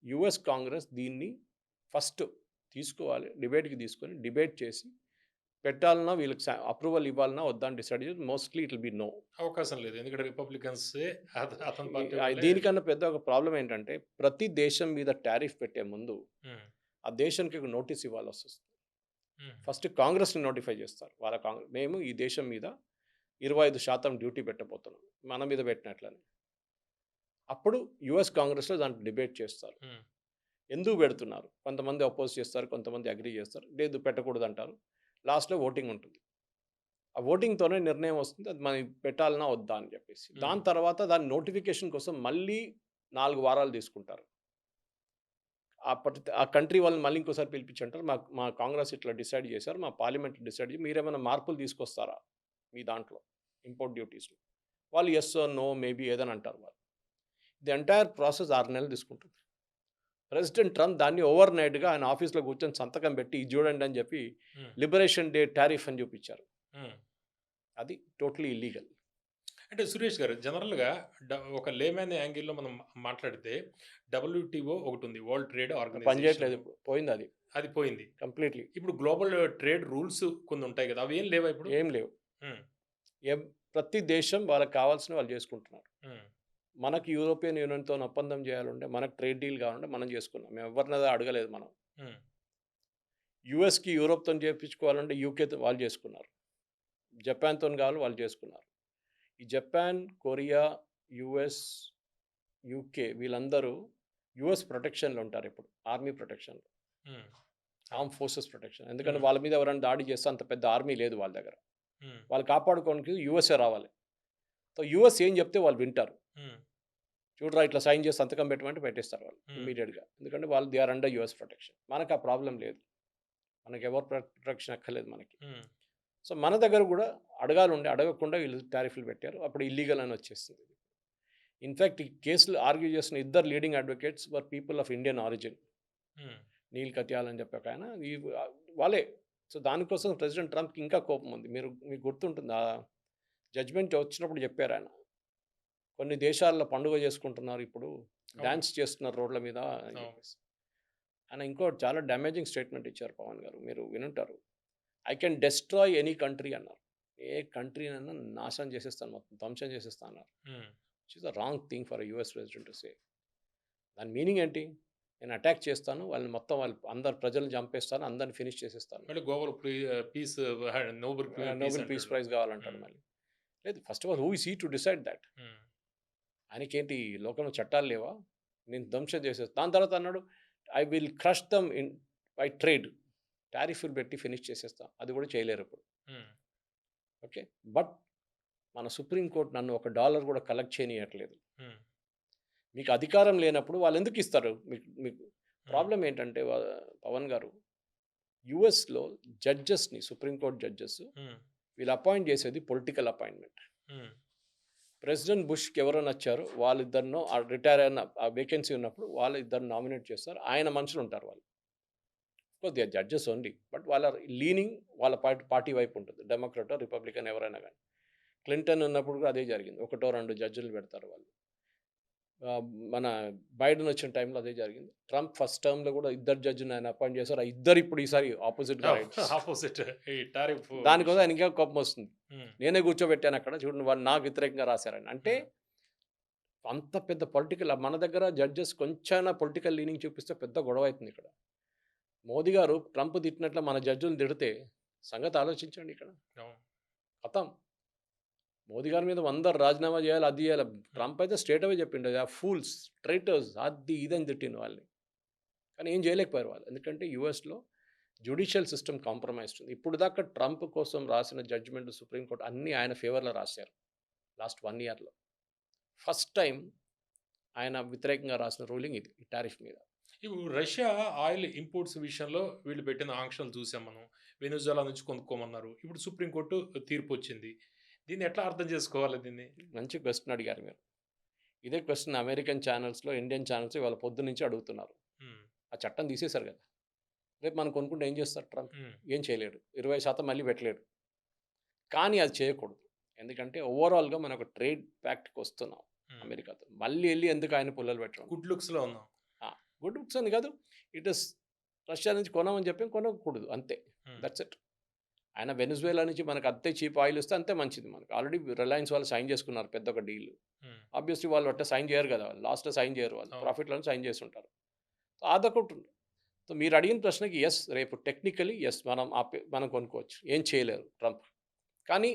యుఎస్ కాంగ్రెస్ దీన్ని ఫస్ట్ తీసుకోవాలి, డిబేట్కి తీసుకొని డిబేట్ చేసి పెట్టాలన్నా వీళ్ళకి అప్రూవల్ ఇవ్వాలన్నా వద్దా అని డిసైడ్ చేసి mostly it will be no. అవకాశం లేదు. ఎందుకంటే రిపబ్లికన్సే అతని పార్టీ వాళ్ళే. దీనికన్నా పెద్ద ఒక ప్రాబ్లం ఏంటంటే ప్రతి దేశం మీద టారిఫ్ పెట్టే ముందు హ్మ్. ఆ దేశానికి ఒక నోటీస్ ఇవ్వాల్సి వస్తుంది. హ్మ్. ఫస్ట్ కాంగ్రెస్ని నోటిఫై చేస్తారు, వాళ్ళ కాంగ్రెస్ మేము ఈ దేశం మీద 25% డ్యూటీ పెట్టబోతున్నాం మన మీద పెట్టినట్లని. అప్పుడు యుఎస్ కాంగ్రెస్లో దాంట్లో డిబేట్ చేస్తారు, హ్మ్. ఎందుకు పెడుతున్నారు. కొంతమంది అపోజ్ చేస్తారు, కొంతమంది అగ్రీ చేస్తారు, లేదు పెట్టకూడదు అంటారు. లాస్ట్లో ఓటింగ్ ఉంటుంది, ఆ ఓటింగ్తోనే నిర్ణయం వస్తుంది అది మనం పెట్టాలన్నా వద్దా అని చెప్పేసి. హ్మ్. దాని తర్వాత దాని నోటిఫికేషన్ కోసం మళ్ళీ 4 వారాలు తీసుకుంటారు. ఆ కంట్రీ వాళ్ళని మళ్ళీ ఇంకోసారి పిలిపించి అంటారు, మా కాంగ్రెస్ ఇట్లా డిసైడ్ చేశారు, మా పార్లమెంట్ డిసైడ్ చేసి మీరేమైనా మార్పులు తీసుకొస్తారా మీ దాంట్లో ఇంపోర్ట్ డ్యూటీస్లో. వాళ్ళు ఎస్ నో మేబీ ఏదని అంటారు వాళ్ళు. ది ఎంటైర్ ప్రాసెస్ 6 నెలలు తీసుకుంటుంది. ప్రెసిడెంట్ ట్రంప్ దాన్ని ఓవర్ నైట్గా ఆయన ఆఫీస్లో కూర్చొని సంతకం పెట్టి ఇది చూడండి అని చెప్పి హ్మ్. లిబరేషన్ డే టారిఫ్ అని చూపించారు. హ్మ్. అది టోటలీ ఇల్లీగల్. అంటే సురేష్ గారు జనరల్‌గా ఒక లేమ్యాన్ యాంగిల్‌లో మనం మాట్లాడితే డబ్ల్యూటీఓ ఒకటుంది. వరల్డ్ ట్రేడ్ పని ఆర్గనైజేషన్. చేయట్లేదు ఇప్పుడు, పోయింది అది అది పోయింది. కంప్లీట్లీ. ఇప్పుడు గ్లోబల్ ట్రేడ్ రూల్స్ కొన్ని ఉంటాయి కదా! అవేం లేవా ఇప్పుడు? ఏం లేవు. హ్మ్. ప్రతి దేశం వాళ్ళకి కావాల్సిన వాళ్ళు చేసుకుంటున్నారు. హ్మ్. మనకు యూరోపియన్ యూనియన్‌తో ఒప్పందం చేయాలంటే, మనకు ట్రేడ్ డీల్ కావాలంటే మనం చేసుకున్నాం. మేము ఎవరినది అడగలేదు మనం. హ్మ్. యూఎస్‌కి యూరోప్‌తోని చేపించుకోవాలంటే యూకేతో వాళ్ళు చేసుకున్నారు. జపాన్‌తోని కావాలి వాళ్ళు చేసుకున్నారు. ఈ జపాన్, కొరియా, యూఎస్, యూకే వీళ్ళందరూ యూఎస్ ప్రొటెక్షన్‌లో ఉంటారు ఇప్పుడు. ఆర్మీ ప్రొటెక్షన్‌లో. హ్మ్. Arm forces protection. ఎందుకంటే హ్మ్. వాళ్ళ మీద ఎవరైనా దాడి చేస్తే అంత పెద్ద ఆర్మీ లేదు వాళ్ళ దగ్గర. హ్మ్. వాళ్ళు కాపాడుకోవడానికి యూఎస్ఏ రావాలి. సో, యూఎస్ ఏం చెప్తే వాళ్ళు వింటారు. హ్మ్. చూడరా ఇట్లా సైన్ చేసి సంతకం పెట్టమంటే పెట్టేస్తారు వాళ్ళు హ్మ్. ఇమ్మీడియట్‌గా. ఎందుకంటే వాళ్ళు they are under US protection. మనకు ఆ ప్రాబ్లమ్ లేదు. మనకి ఎవరి ప్రొటెక్షన్ అక్కర్లేదు మనకి. హ్మ్. సో, మన దగ్గర కూడా అడగాలుండే అడగకుండా వీళ్ళు టారిఫ్‌లు పెట్టారు. అప్పుడు ఇల్లీగల్ అని వచ్చేసింది. ఇన్‌ఫాక్ట్ ఈ కేసులు ఆర్గ్యూ చేసిన ఇద్దరు leading advocates were people of Indian origin. హ్మ్. నీల్ కటియాల్ అని చెప్పి ఒకాయన వాళ్ళే. సో, దానికోసం ప్రెసిడెంట్ ట్రంప్‌కి ఇంకా కోపం ఉంది. మీకు గుర్తుంటుంది జడ్జ్‌మెంట్ వచ్చినప్పుడు చెప్పారాయన. కొన్ని దేశాల్లో పండుగ చేసుకుంటున్నారు ఇప్పుడు. అవును. డాన్స్ చేస్తున్నారు రోడ్ల మీద అని అవును. చెప్పేసి. ఆయన ఇంకోటి చాలా డామేజింగ్ స్టేట్మెంట్ ఇచ్చారు పవన్ గారు. మీరు వినుంటారు. I can destroy any country అన్నారు. ఏ కంట్రీనైనా నాశనం చేసేస్తాను మొత్తం ధ్వంసం చేసేస్తాను అన్నారు. హ్మ్. Which is the wrong thing for US president to say. దాని మీనింగ్ ఏంటి? నేను అటాక్ చేస్తాను. వాళ్ళని మొత్తం అందరు ప్రజల్ని చంపేస్తాను. అందరిని ఫినిష్ చేసేస్తాను. మళ్ళీ peace Nobel peace Nobel peace అంటాడు. ప్రైజ్ కావాలంటాడు హ్మ్. మళ్ళీ. లేదు first of all who is he to decide that? Hmm. ఆయనకేంటి లోకంలో చట్టాలు లేవా? నేను ధ్వంసం చేసేస్తా. దాని తర్వాత అన్నాడు I will crush them in by trade. టారిఫ్‌లు పెట్టి ఫినిష్ చేసేస్తా. అది కూడా చేయలేరు ఇప్పుడు. హ్మ్. ఓకే. బట్ మన సుప్రీం కోర్ట్ నన్ను ఒక డాలర్ కూడా కలెక్ట్ చేయనీయట్లేదు. హ్మ్. మీకు అధికారం లేనప్పుడు వాళ్ళు ఎందుకు ఇస్తారు? మీకు మీకు హ్మ్. ప్రాబ్లమ్ ఏంటంటే పవన్ గారు యూఎస్‌లో జడ్జెస్‌ని సుప్రీం కోర్ట్ జడ్జెస్ హ్మ్. వీళ్ళు అపాయింట్ చేసేది పొలిటికల్ అపాయింట్‌మెంట్. హ్మ్. ప్రెసిడెంట్ బుష్‌కి ఎవరో నచ్చారో వాళ్ళిద్దరినో రిటైర్ అయిన ఆ వేకెన్సీ ఉన్నప్పుడు వాళ్ళిద్దరిని నామినేట్ చేస్తారు. ఆయన మనుషులు ఉంటారు వాళ్ళు. They are judges only. But వాళ్ళ లీనింగ్ వాళ్ళ పార్టీ వైపు ఉంటుంది. డెమోక్రాటో, రిపబ్లికన్ ఎవరైనా గానీ. క్లింటన్ ఉన్నప్పుడు కూడా అదే జరిగింది. ఒకటో, రెండు జడ్జిలు పెడతారు వాళ్ళు. మన బైడెన్ వచ్చిన టైంలో అదే జరిగింది. ట్రంప్ ఫస్ట్ టర్మ్‌లో కూడా ఇద్దరు జడ్జిని ఆయన అపాయింట్ చేశారు. ఆ ఇద్దరు ఇప్పుడు ఈసారి ఆపోజిట్‌గా రైట్ చేస్తారు. ఆపోజిట్ ఈ టారిఫ్ దానికోసం విషయం. ఆయనకి ఇంకా కోపం వస్తుంది. హ్మ్. నేనే కూర్చోబెట్టాను అక్కడ. చూడండి వాళ్ళు నాకు వ్యతిరేకంగా రాశారని. అంటే హ్మ్. అంత పెద్ద పొలిటికల్ మన దగ్గర జడ్జెస్ కొంచెమైనా పొలిటికల్ లీనింగ్ చూపిస్తే పెద్ద గొడవ అవుతుంది ఇక్కడ. మోదీ గారు ట్రంప్ తిట్టినట్లు మన జడ్జిలను తిడితే సంగతి ఆలోచించండి ఇక్కడ. అవును. ఖతం. మోదీ గారి మీద అందరూ రాజీనామా చేయాలి, అది చేయాలి. ట్రంప్ అయితే స్ట్రెయిట్ అవే చెప్పిండు. దే ఆర్ ఫూల్స్, ట్రైటర్స్ అది ఇది అని తిట్టిండు వాళ్ళని. కానీ ఏం చేయలేకపోయారు వాళ్ళు. ఎందుకంటే యూఎస్‌లో జ్యుడిషియల్ సిస్టమ్ కాంప్రమైజ్డ్ ఉంది. ఇప్పుడు దాకా ట్రంప్ కోసం రాసిన జడ్జిమెంట్ సుప్రీం కోర్ట్ అన్నీ ఆయన ఫేవర్‌లో రాశారు. లాస్ట్ 1 ఇయర్‌లో. ఫస్ట్ టైమ్ ఆయన వ్యతిరేకంగా రాసిన రూలింగ్ ఇది. ఈ టారిఫ్ మీద. ఇప్పుడు రష్యా ఆయిల్ ఇంపోర్ట్స్ విషయంలో వీళ్ళు పెట్టిన ఆంక్షలు చూసాం మనం. వెనిజులా నుంచి కొనుక్కోమన్నారు. ఇప్పుడు సుప్రీం కోర్టు తీర్పొచ్చింది. దీన్ని ఎట్లా అర్థం చేసుకోవాలి దీన్ని? మంచి క్వెషన్ అడిగారు మీరు. ఇదే క్వెషన్ అమెరికన్ ఛానెల్స్‌లో, ఇండియన్ ఛానెల్స్ ఇవాళ పొద్దున్నుంచి అడుగుతున్నారు. హ్మ్. ఆ చట్టం తీసేశారు కదా! రేపు మనం కొనుక్కుంటే ఏం చేస్తారు ట్రంప్? హ్మ్. ఏం చేయలేడు. 20% మళ్ళీ పెట్టలేడు. కానీ అది చేయకూడదు. ఎందుకంటే ఓవరాల్‌గా మనం ఒక ట్రేడ్ ప్యాక్ట్‌కి వస్తున్నాం హ్మ్. అమెరికాతో. మళ్ళీ ఎళ్లి ఎందుకు ఆయన పుల్లలు పెట్టడం? గుడ్ లుక్స్‌లో ఉన్నాం. ఆ! గుడ్ బుక్స్ అని కాదు. ఇట్ ఈస్ రష్యా నుంచి కొనమని చెప్పి కొనకూడదు అంతే. హ్మ్. That's it. ఆయన వెనిజువేలా నుంచి మనకు అంతే చీప్ ఆయిల్ ఇస్తే అంతే మంచిది మనకు. ఆల్రెడీ రిలయన్స్ వాళ్ళు సైన్ చేసుకున్నారు పెద్ద ఒక డీల్. హ్మ్. ఆబ్వియస్లీ వాళ్ళు అట్టే సైన్ చేయరు కదా! లాస్ట్‌లో సైన్ చేయరు వాళ్ళు. అవును. ప్రాఫిట్‌లోనే సైన్ చేసుంటారు. సో, అదొకటుంది. సో, మీరు అడిగిన ప్రశ్నకి యెస్. రేపు టెక్నికల్లీ యెస్. మనం కొనుక్కోవచ్చు. ఏం చేయలేరు ట్రంప్. కానీ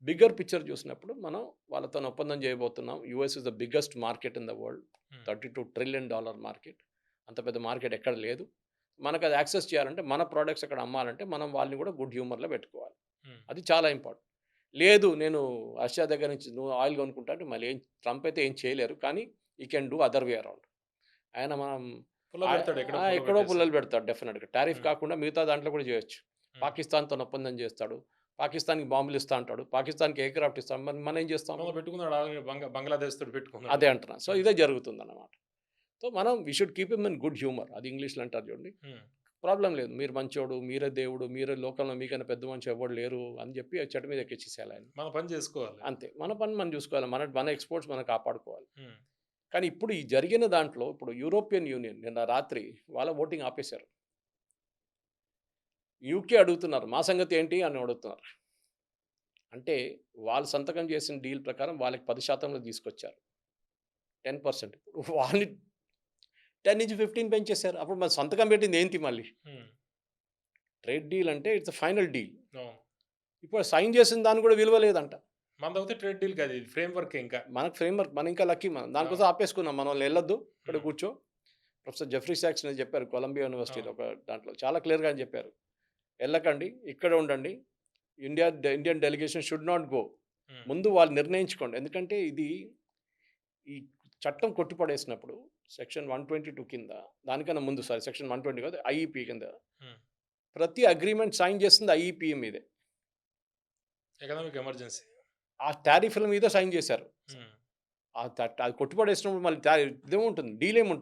బిగ్గర్ పిక్చర్ చూసినప్పుడు మనం వాళ్ళతోని ఒప్పందం చేయబోతున్నాం. US is the biggest market in the world. హ్మ్. $32 ట్రిలియన్ మార్కెట్. అంత పెద్ద మార్కెట్ ఎక్కడ లేదు. మనకు అది యాక్సెస్ చేయాలంటే మన ప్రొడక్ట్స్ అక్కడ అమ్మాలంటే మనం వాళ్ళని కూడా గుడ్ హ్యూమర్‌లో పెట్టుకోవాలి. హ్మ్. అది చాలా ఇంపార్టెంట్. లేదు నేను రష్యా దగ్గర నుంచి నువ్వు ఆయిల్ కొనుక్కుంటా అంటే మళ్ళీ ట్రంప్ అయితే ఏం చేయలేరు. కానీ హి can do other way around. ఆయన మనం పుల్ల పెడతాడు. ఎక్కడో పుల్ల ఎక్కడో పెట్టేస్తాడు. పుల్లలు పెడతాడు డెఫినిట్‌గా. టారిఫ్ హ్మ్. కాకుండా మిగతా దాంట్లో కూడా చేయొచ్చు. హ్మ్. పాకిస్తాన్‌తోని ఒప్పందం చేస్తాడు. పాకిస్తాన్‌కి బాంబులు ఇస్తా అంటాడు. పాకిస్తాన్‌కి ఎయిర్‌క్రాఫ్ట్ ఇస్తాం. మరి మనం ఏం చేస్తాం? మొన్న పెట్టుకున్నాడు ఆల్రెడీ బంగ్లాదేశ్ తోటి పెట్టుకున్నాడు. అదే అంటున్నా. సో, హ్మ్. ఇదే జరుగుతుందన్నమాట. సో, మనం we should keep him in good humour. అది ఇంగ్లీష్‌లో అంటారు చూడండి. హ్మ్. ప్రాబ్లమ్ లేదు. మీరు మంచోడు, మీరే దేవుడు, మీరే లోకంలో మీకన్నా పెద్ద మనిషి ఎవ్వడు లేరు అని చెప్పి ఆ చెట్టు మీద ఎక్కించేసేయాలి ఆయన్ని. మన పని చేసుకోవాలి. అంతే. మన పని మనం చూసుకోవాలి. మన ఎక్స్‌పోర్ట్స్ మనం కాపాడుకోవాలి. హ్మ్. కానీ ఇప్పుడు ఈ జరిగిన దాంట్లో ఇప్పుడు యూరోపియన్ యూనియన్ నిన్న రాత్రి వాళ్ళ ఓటింగ్ ఆపేశారు. యూకే అడుగుతున్నారు. మా సంగతి ఏంటి అని అడుగుతున్నారు. అంటే వాళ్ళు సంతకం చేసిన డీల్ ప్రకారం వాళ్ళకి 10%లో తీసుకొచ్చారు. 10%. వాళ్ళని 10-15 పెంచేశారు. అప్పుడు మన సంతకం పెట్టింది ఏంటి మళ్ళీ? హ్మ్. ట్రేడ్ డీల్ అంటే ఇట్స్ ఫైనల్ డీల్. అవును. ఇప్పుడు సైన్ చేసిన దానికి కూడా విలువ లేదంట. మనదవుతే ట్రేడ్ డీల్ కాదు ఇది ఫ్రేమ్‌వర్కే ఇంకా. మనకు ఫ్రేమ్‌వర్క్ మనం ఇంకా లక్కీ మనం. దానికోసం ఆపేసుకున్నాం. మనం ఎళ్ళొద్దు. ఇక్కడ హ్మ్. కూర్చో. ప్రొఫెసర్ జెఫ్రీ సాక్స్ అని చెప్పారు కొలంబియా యూనివర్సిటీలో అవును. ఒక దాంట్లో చాలా క్లియర్‌గా ఆయన చెప్పారు. ఎళ్ళకండి. ఇక్కడ ఉండండి. Indian delegation should not go. హ్మ్. ముందు వాళ్ళు నిర్ణయించుకోండి. ఎందుకంటే ఇది ఈ చట్టం కొట్టిపడేసినప్పుడు సెక్షన్ 122 కింద దానికన్నా ముందు సెక్షన్ 120 కాదు ఐఈపీ కింద హ్మ్. ప్రతి అగ్రీమెంట్ సైన్ చేస్తుంది ఐఈపీ మీదే. Economic emergency. ఆ టారిఫ్ల మీద సైన్ చేశారు. హ్మ్. అది కొట్టిపడేసినప్పుడు మళ్ళీ ఇదేముంటుంది?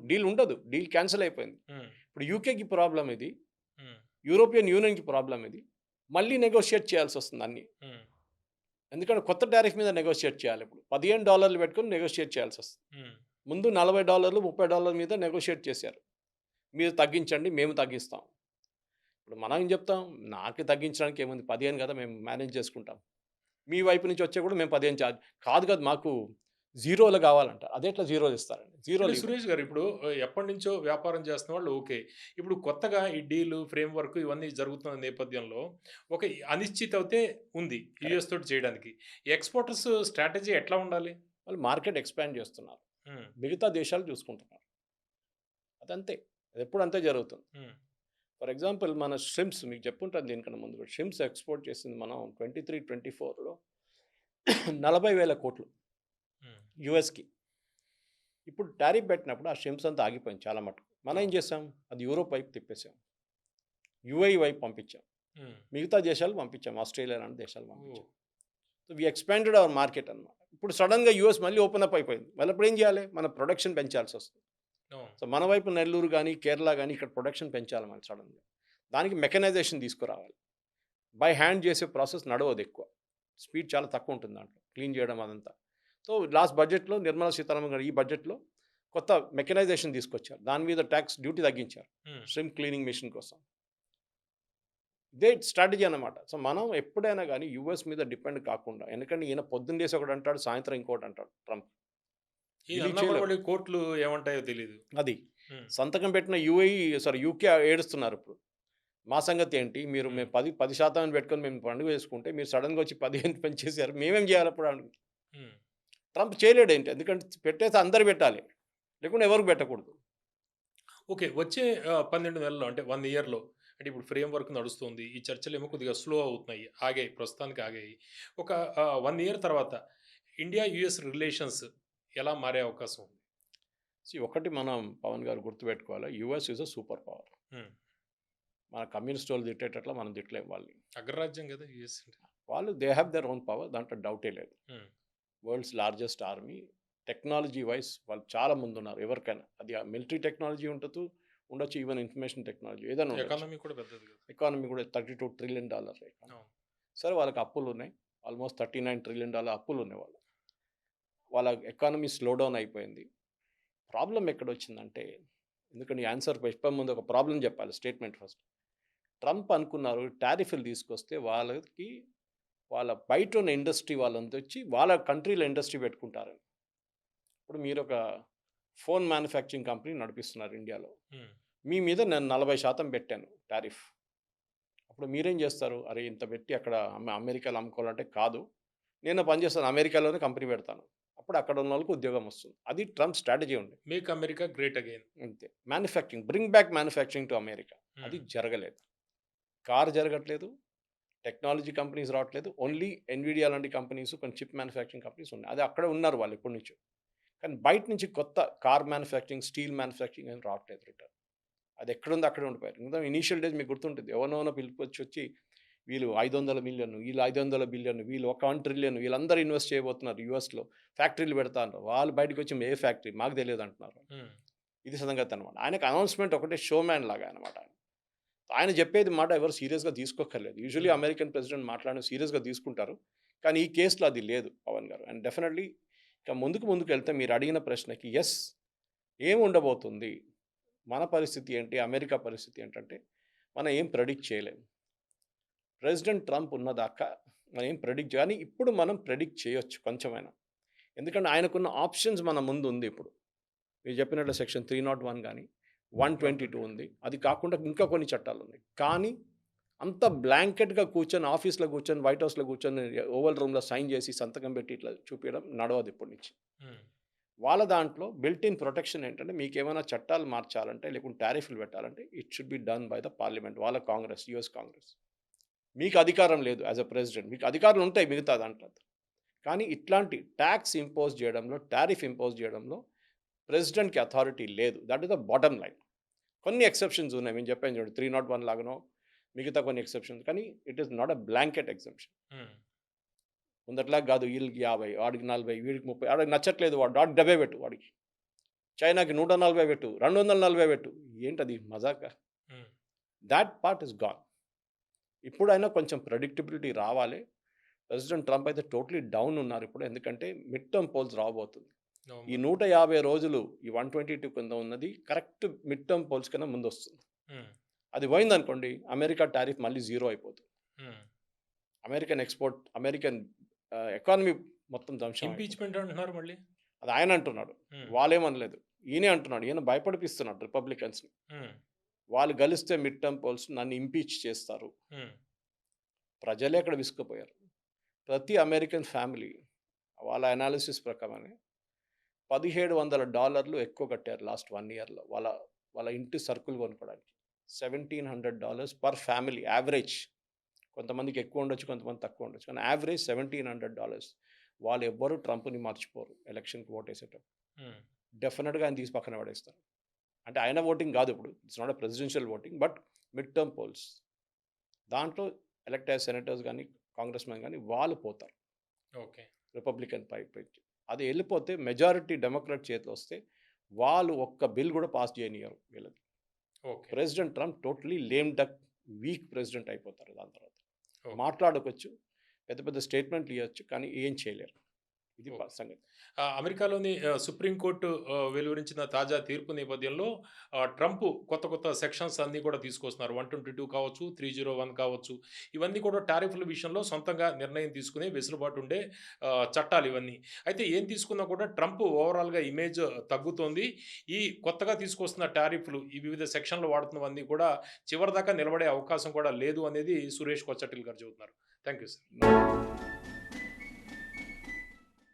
డీల్ ఉండదు. డీల్ క్యాన్సిల్ అయిపోయింది. హ్మ్. ఇప్పుడు యూకేకి ప్రాబ్లమ్ ఇది. హ్మ్. యూరోపియన్ యూనియన్‌కి ప్రాబ్లమ్ ఇది. మళ్ళీ నెగోషియేట్ చేయాల్సొస్తుంది అన్నీ. హ్మ్. ఎందుకంటే కొత్త టారిఫ్ మీద నెగోషియేట్ చేయాలి ఇప్పుడు. $15 పెట్టుకొని నెగోషియేట్ చేయాల్సొస్తుంది. హ్మ్. ముందు $40, $30 మీద నెగోషియేట్ చేశారు. మీరు తగ్గించండి, మేము తగ్గిస్తాం. ఇప్పుడు మనం ఏం చెప్తాం? నాకు తగ్గించడానికి ఏముంది 15 కదా మేము మేనేజ్ చేసుకుంటాం. మీ వైపు నుంచి వచ్చే కూడా మేము 15 చార్జ్ కాదు మాకు జీరోలు కావాలంటారు. అదెట్లా జీరోలు ఇస్తారండి? అంటే జీరోలు ఇవ్వరు. సురేష్ గారు ఇప్పుడు ఎప్పటినుంచో వ్యాపారం చేస్తున్న వాళ్ళు ఓకే. ఇప్పుడు కొత్తగా ఈ డీలు, ఫ్రేమ్‌వర్క్ ఇవన్నీ జరుగుతున్న నేపథ్యంలో ఒక అనిశ్చితతే ఉంది. కరెక్ట్. యూఎస్ తోటి చేయడానికి. ఎక్స్‌పోర్టర్స్ స్ట్రాటజీ ఎట్లా ఉండాలి? వాళ్ళు మార్కెట్ ఎక్స్పాండ్ చేస్తున్నారు. హ్మ్. మిగతా దేశాలు చూసుకుంటున్నారు. అదంతే. అదెప్పుడు అంతే జరుగుతుంది. హ్మ్. ఫర్ ఎగ్జాంపుల్ మన షింప్స్ మీకు చెప్పుంటాను దీనికన్నా ముందు కూడా. షింప్స్ ఎక్స్‌పోర్ట్ చేసింది మనం 23, 24లో 40,000 కోట్లు హ్మ్. యూఎస్‌కి. ఇప్పుడు టారిఫ్ పెట్టినప్పుడు ఆ షింప్స్ అంతా ఆగిపోయింది చాలా మటుకు. మనం ఏం అవును. చేసాం? అది యూరోప్ వైపు తిప్పేసాం. యూఏఈ వైపు పంపించాం. హ్మ్. మిగతా దేశాలు పంపించాం. ఆస్ట్రేలియా లాంటి దేశాలు ఓహ్! పంపించాం. సో, వి ఎక్స్‌పాండెడ్ అవర్ మార్కెట్ అన్నమాట. ఇప్పుడు సడెన్‌గా యూఎస్ మళ్ళీ ఓపెన్ అప్ అయిపోయింది. మళ్ళీ అప్పుడు ఏం చేయాలి? మన ప్రొడక్షన్ పెంచాల్సొస్తుంది. అవును. సో, మన వైపు నెల్లూరు గాని, కేరళ గాని ఇక్కడ ప్రొడక్షన్ పెంచాలి మనం సడెన్‌గా. దానికి మెకనైజేషన్ తీసుకురావాలి. బై హ్యాండ్ చేసే ప్రాసెస్ నడవదు ఎక్కువ. స్పీడ్ చాలా తక్కువ ఉంటుంది దాంట్లో. క్లీన్ చేయడం అదంతా. సో, లాస్ట్ బడ్జెట్‌లో నిర్మలా సీతారామన్ గారు ఈ బడ్జెట్‌లో కొత్త మెకనైజేషన్ తీసుకొచ్చారు. దాని మీద టాక్స్ డ్యూటీ తగ్గించారు. హ్మ్. షింప్ క్లీనింగ్ మెషిన్ కోసం. ఇదే స్ట్రాటజీ అన్నమాట. సో, మనం ఎప్పుడైనా గాని యూఎస్ మీద డిపెండ్ కాకుండా ఎందుకంటే ఈయన పొద్దున్న లేసి ఒకటి అంటాడు, సాయంత్రం ఇంకోటి అంటాడు ట్రంప్. ఇది బిలీవ్ అన్నప్పుడు చేయలేం. మళ్ళీ కోర్టులు ఏమంటాయో తెలీదు. అది. హ్మ్. సంతకం పెట్టిన యూకే ఏడుస్తున్నారు ఇప్పుడు. మా సంగతి ఏంటి? మీరు హ్మ్. మేము 10% అని పెట్టుకొని మేము పండుగ చేసుకుంటే మీరు సడెన్‌గా వచ్చి 15 పెంచేసారు. మేమేం చేయాలి అప్పుడు హ్మ్. ట్రంప్ చేయలేడేంటి? ఎందుకంటే పెట్టేస్తే అందరూ పెట్టాలి. లేకుంటే ఎవరికి పెట్టకూడదు. ఓకే. వచ్చే 12 నెలల్లో అంటే 1 ఇయర్‌లో అంటే ఇప్పుడు ఫ్రేమ్‌వర్క్ నడుస్తుంది. ఈ చర్చలేమో కొద్దిగా స్లో అవుతున్నాయి. ఆగాయి. ప్రస్తుతానికి ఆగాయి. ఒక 1 ఇయర్ తర్వాత ఇండియా, యూఎస్ రిలేషన్స్ ఎలా మారే అవకాశం ఉంది? ఒకటి మనం పవన్ గారు గుర్తుపెట్టుకోవాలి. US is a super power. హ్మ్. మన కమ్యూనిస్టోళ్ళు తిట్టేటట్లా మనం తిట్టలేం వాళ్ళని. అగ్రరాజ్యం గదా! యూఎస్ అంటే. వాళ్ళు they have their own power. దాంట్లో డౌటే లేదు. Hmm. World's largest army. Technology wise వాళ్ళు చాలా ముందున్నారు ఎవరికైనా. అది మిలిటరీ టెక్నాలజీ ఉండొచ్చు. ఈవెన్ ఇన్ఫర్మేషన్ టెక్నాలజీ ఏదైనా ఉండొచ్చు. ఎకానమీ కూడా పెద్దది గదా! ఎకానమీ కూడా $32 ట్రిలియన్ ఎకానమీ. అవును. సరే వాళ్ళకి అప్పులున్నాయి. ఆల్మోస్ట్ $39 ట్రిలియన్ అప్పులున్నాయి వాళ్ళ ఎకానమీ స్లో డౌన్ అయిపోయింది. ప్రాబ్లమ్ ఎక్కడొచ్చిందంటే ఎందుకంటే ఈ ఆన్సర్ చెప్పే ముందు ఒక ప్రాబ్లమ్ చెప్పాలి స్టేట్మెంట్ ఫస్ట్. ట్రంప్ అనుకున్నారు టారిఫ్‌లు తీసుకొస్తే వాళ్ళ బయట ఉన్న ఇండస్ట్రీ వాళ్ళంతా వచ్చి వాళ్ళ కంట్రీలో ఇండస్ట్రీ పెట్టుకుంటారని. ఇప్పుడు మీరొక ఫోన్ మ్యానుఫ్యాక్చరింగ్ కంపెనీ నడిపిస్తున్నారు ఇండియాలో. హ్మ్. మీ మీద నేను 40% పెట్టాను టారిఫ్. అప్పుడు మీరేం చేస్తారు? అరే! ఇంత పెట్టి అక్కడ అమెరికాలో అమ్ముకోవాలంటే కాదు. నేను పని చేస్తాను అమెరికాలోనే కంపెనీ పెడతాను. అప్పుడు అక్కడ ఉన్నోళ్ళకి ఉద్యోగం వస్తుంది. అది ట్రంప్ స్ట్రాటజీ ఉండే. Make America great again. అంతే. Bring back manufacturing to America. అది హ్మ్. జరగలేదు. కార్ జరగట్లేదు. టెక్నాలజీ కంపెనీస్ రావట్లేదు. ఓన్లీ ఎన్విడియా లాంటి కంపెనీస్ కొన్ని చిప్ మ్యానుఫ్యాక్చరింగ్ కంపెనీస్ ఉన్నాయి. అది అక్కడే ఉన్నారు వాళ్ళు ఎప్పటినుంచో. కానీ బయట నుంచి కొత్త కార్ మ్యానుఫ్యాక్చరింగ్, స్టీల్ మ్యానుఫ్యాక్చరింగ్ ఏం రావట్లేదు రిటర్న్. అది ఎక్కడుందో అక్కడే ఉండిపోయారు. ఎందుకంటే ఇనీషియల్ డేస్ మీకు గుర్తుంటుంది. ఎవరినోనో పిలుచుకొచ్చి వీళ్ళు 500 మిలియన్, వీళ్ళు 500 బిలియన్, వీళ్ళు 1 ట్రిలియన్ వీళ్ళందరూ ఇన్వెస్ట్ చేయబోతున్నారు యూఎస్‌లో. ఫ్యాక్టరీలు పెడతా అన్నారు. వాళ్ళు బయటకొచ్చి ఏ ఫ్యాక్టరీ మాకు తెలియదు అంటున్నారు. హ్మ్. ఇది సంగతి అనమాట. ఆయనకు అనౌన్స్‌మెంట్ ఒకటే షో మ్యాన్ లాగా అనమాట. ఆయన చెప్పేది మాట ఎవరు సీరియస్‌గా తీసుకోక్కర్లేదు. యూజువల్లీ హ్మ్. అమెరికన్ ప్రెసిడెంట్ మాట్లాడిన సీరియస్‌గా తీసుకుంటారు. కానీ ఈ కేస్‌లో అది లేదు పవన్ గారు. అండ్ డెఫినెట్‌లీ ఇక ముందుకెళ్తే మీరు అడిగిన ప్రశ్నకి యెస్ ఏం ఉండబోతుంది? మన పరిస్థితి ఏంటి? అమెరికా పరిస్థితి ఏంటంటే మనం ఏం ప్రెడిక్ట్ చేయలేం. ప్రెసిడెంట్ ట్రంప్ ఉన్నదాకా మనం ఏం ప్రెడిక్ట్ కానీ ఇప్పుడు మనం ప్రెడిక్ట్ చేయొచ్చు కొంచెమైనా. ఎందుకంటే ఆయనకున్న ఆప్షన్స్ మన ముందు ఉంది ఇప్పుడు. మీరు చెప్పినట్లు సెక్షన్ 301 గానీ, 122 ఉంది. అది కాకుండా ఇంకా కొన్ని చట్టాలున్నాయి. కానీ అంత బ్లాంకెట్‌గా కూర్చొని ఆఫీస్‌లో కూర్చొని, వైట్ హౌస్‌లో కూర్చొని, ఓవల్ రూమ్‌లో సైన్ చేసి, సంతకం పెట్టి ఇట్లా చూపియడం నడవదు ఇప్పటి నుంచి. హ్మ్. వాళ్ళ దాంట్లో బిల్ట్ ఇన్ ప్రొటెక్షన్ ఏంటంటే మీకేమైనా చట్టాలు మార్చాలంటే, లేకుంటే టారిఫ్‌లు పెట్టాలంటే it should be done by the parliament. వాళ్ళ కాంగ్రెస్, యూఎస్ కాంగ్రెస్. మీకు అధికారం లేదు యాస్ ఎ ప్రెసిడెంట్. మీకు అధికారాలు ఉంటాయి మిగతా దాంట్లో. కానీ ఇట్లాంటి టాక్స్ ఇంపోజ్ చేయడంలో, టారిఫ్ ఇంపోజ్ చేయడంలో ప్రెసిడెంట్‌కి అథారిటీ లేదు. That is the bottom line. కొన్ని ఎక్సెప్షన్స్ ఉన్నాయి. నేను చెప్పాను చూడండి 301 లాగానో మిగతా కొన్ని ఎక్సెప్షన్స్. కానీ it is not a blanket exemption. Hmm. ముందట్లాగా కాదు వీళ్ళకి 50, వాడికి 40, వీడికి 30, వాడికి నచ్చట్లేదు వాడికి 70 పెట్టు వాడికి. చైనాకి 140 పెట్టు, 240 పెట్టు. ఏంటది మజాకా? హ్మ్. That part is gone. ఇప్పుడైనా కొంచెం ప్రెడిక్టబిలిటీ రావాలి. ప్రెసిడెంట్ ట్రంప్ అయితే టోటలీ డౌన్ ఉన్నారు ఇప్పుడు. ఎందుకంటే మిడ్ టర్మ్ పోల్స్ రాబోతుంది. ఈ నవంబర్. 150 రోజులు ఈ 122 కింద ఉన్నది కరెక్ట్ మిడ్ టర్మ్ పోల్స్ కన్నా ముందు వస్తుంది. హ్మ్. అది పోయిందనుకోండి అమెరికా టారిఫ్ మళ్ళీ జీరో అయిపోతుంది. హ్మ్. అమెరికన్ ఎకానమీ మొత్తం ధ్వంసం అయిపోతుంది. ఇంపీచ్మెంట్ అంటున్నారు మళ్ళీ. అది ఆయన అంటున్నాడు. హ్మ్. వాళ్ళేమనలేదు. ఈయనే అంటున్నాడు. ఈయన భయపడిపిస్తున్నాడు రిపబ్లికన్స్ని. హ్మ్. వాళ్ళు గెలిస్తే మిడ్ టర్మ్ పోల్స్ నన్ను ఇంపీచ్ చేస్తారు. హ్మ్. ప్రజలే అక్కడ విసుకుపోయారు. ప్రతి అమెరికన్ ఫ్యామిలీ వాళ్ళ అనాలిసిస్ ప్రకారమే $1,700 ఎక్కువ కట్టారు లాస్ట్ 1 ఇయర్‌లో. వాళ్ళ వాళ్ళ ఇంటి సరుకులు కొనుక్కోవడానికి. $1,700 పర్ ఫ్యామిలీ యావరేజ్. కొంతమందికి ఎక్కువ ఉండొచ్చు, కొంతమంది తక్కువ ఉండొచ్చు. కానీ యావరేజ్ $1,700. వాళ్ళు ఎవ్వరు ట్రంప్‌ని మర్చిపోరు ఎలక్షన్‌కి ఓటేసేటప్పుడు. హ్మ్. డెఫినిట్‌గా ఆయన తీసి పక్కన పడేస్తారు. అంటే ఆయన ఓటింగ్ కాదు ఇప్పుడు. It's not a presidential voting but mid term polls. దాంట్లో ఎలక్ట్ అయ్యే సెనేటర్స్ గానీ, కాంగ్రెస్‌మెన్ గానీ వాళ్ళు పోతారు. ఓకే. రిపబ్లికన్ పైకి. అది వెళ్ళిపోతే మెజారిటీ డెమోక్రాట్ చేతిలో వస్తే వాళ్ళు ఒక్క బిల్ కూడా పాస్ చేయనియ్యరు వీళ్ళది. Okay. President Trump totally lame duck weak president అయిపోతారు దాని తర్వాత. ఓకే. మాట్లాడకొచ్చు, పెద్ద పెద్ద స్టేట్మెంట్లు ఇవ్వచ్చు, కానీ ఏం చేయలేరు. ఇది ఓకే. సంగతి. అమెరికాలోని సుప్రీంకోర్టు వెలువరించిన తాజా తీర్పు నేపథ్యంలో ట్రంప్ కొత్త కొత్త సెక్షన్స్ అన్నీ కూడా తీసుకొస్తున్నారు. 122 కావచ్చు, 301 కావచ్చు. ఇవన్నీ కూడా టారిఫ్ల విషయంలో సొంతంగా నిర్ణయం తీసుకునే వెసులుబాటు ఉండే చట్టాలు ఇవన్నీ. అయితే ఏం తీసుకున్నా కూడా ట్రంప్ ఓవరాల్‌గా ఇమేజ్ తగ్గుతోంది. ఈ కొత్తగా తీసుకొస్తున్న టారిఫ్లు ఈ వివిధ సెక్షన్‌లు వాడుతున్నవన్నీ కూడా చివరిదాకా నిలబడే అవకాశం కూడా లేదు అనేది సురేష్ కొచ్చటిల్ గారు చెబుతున్నారు. Thank you sir.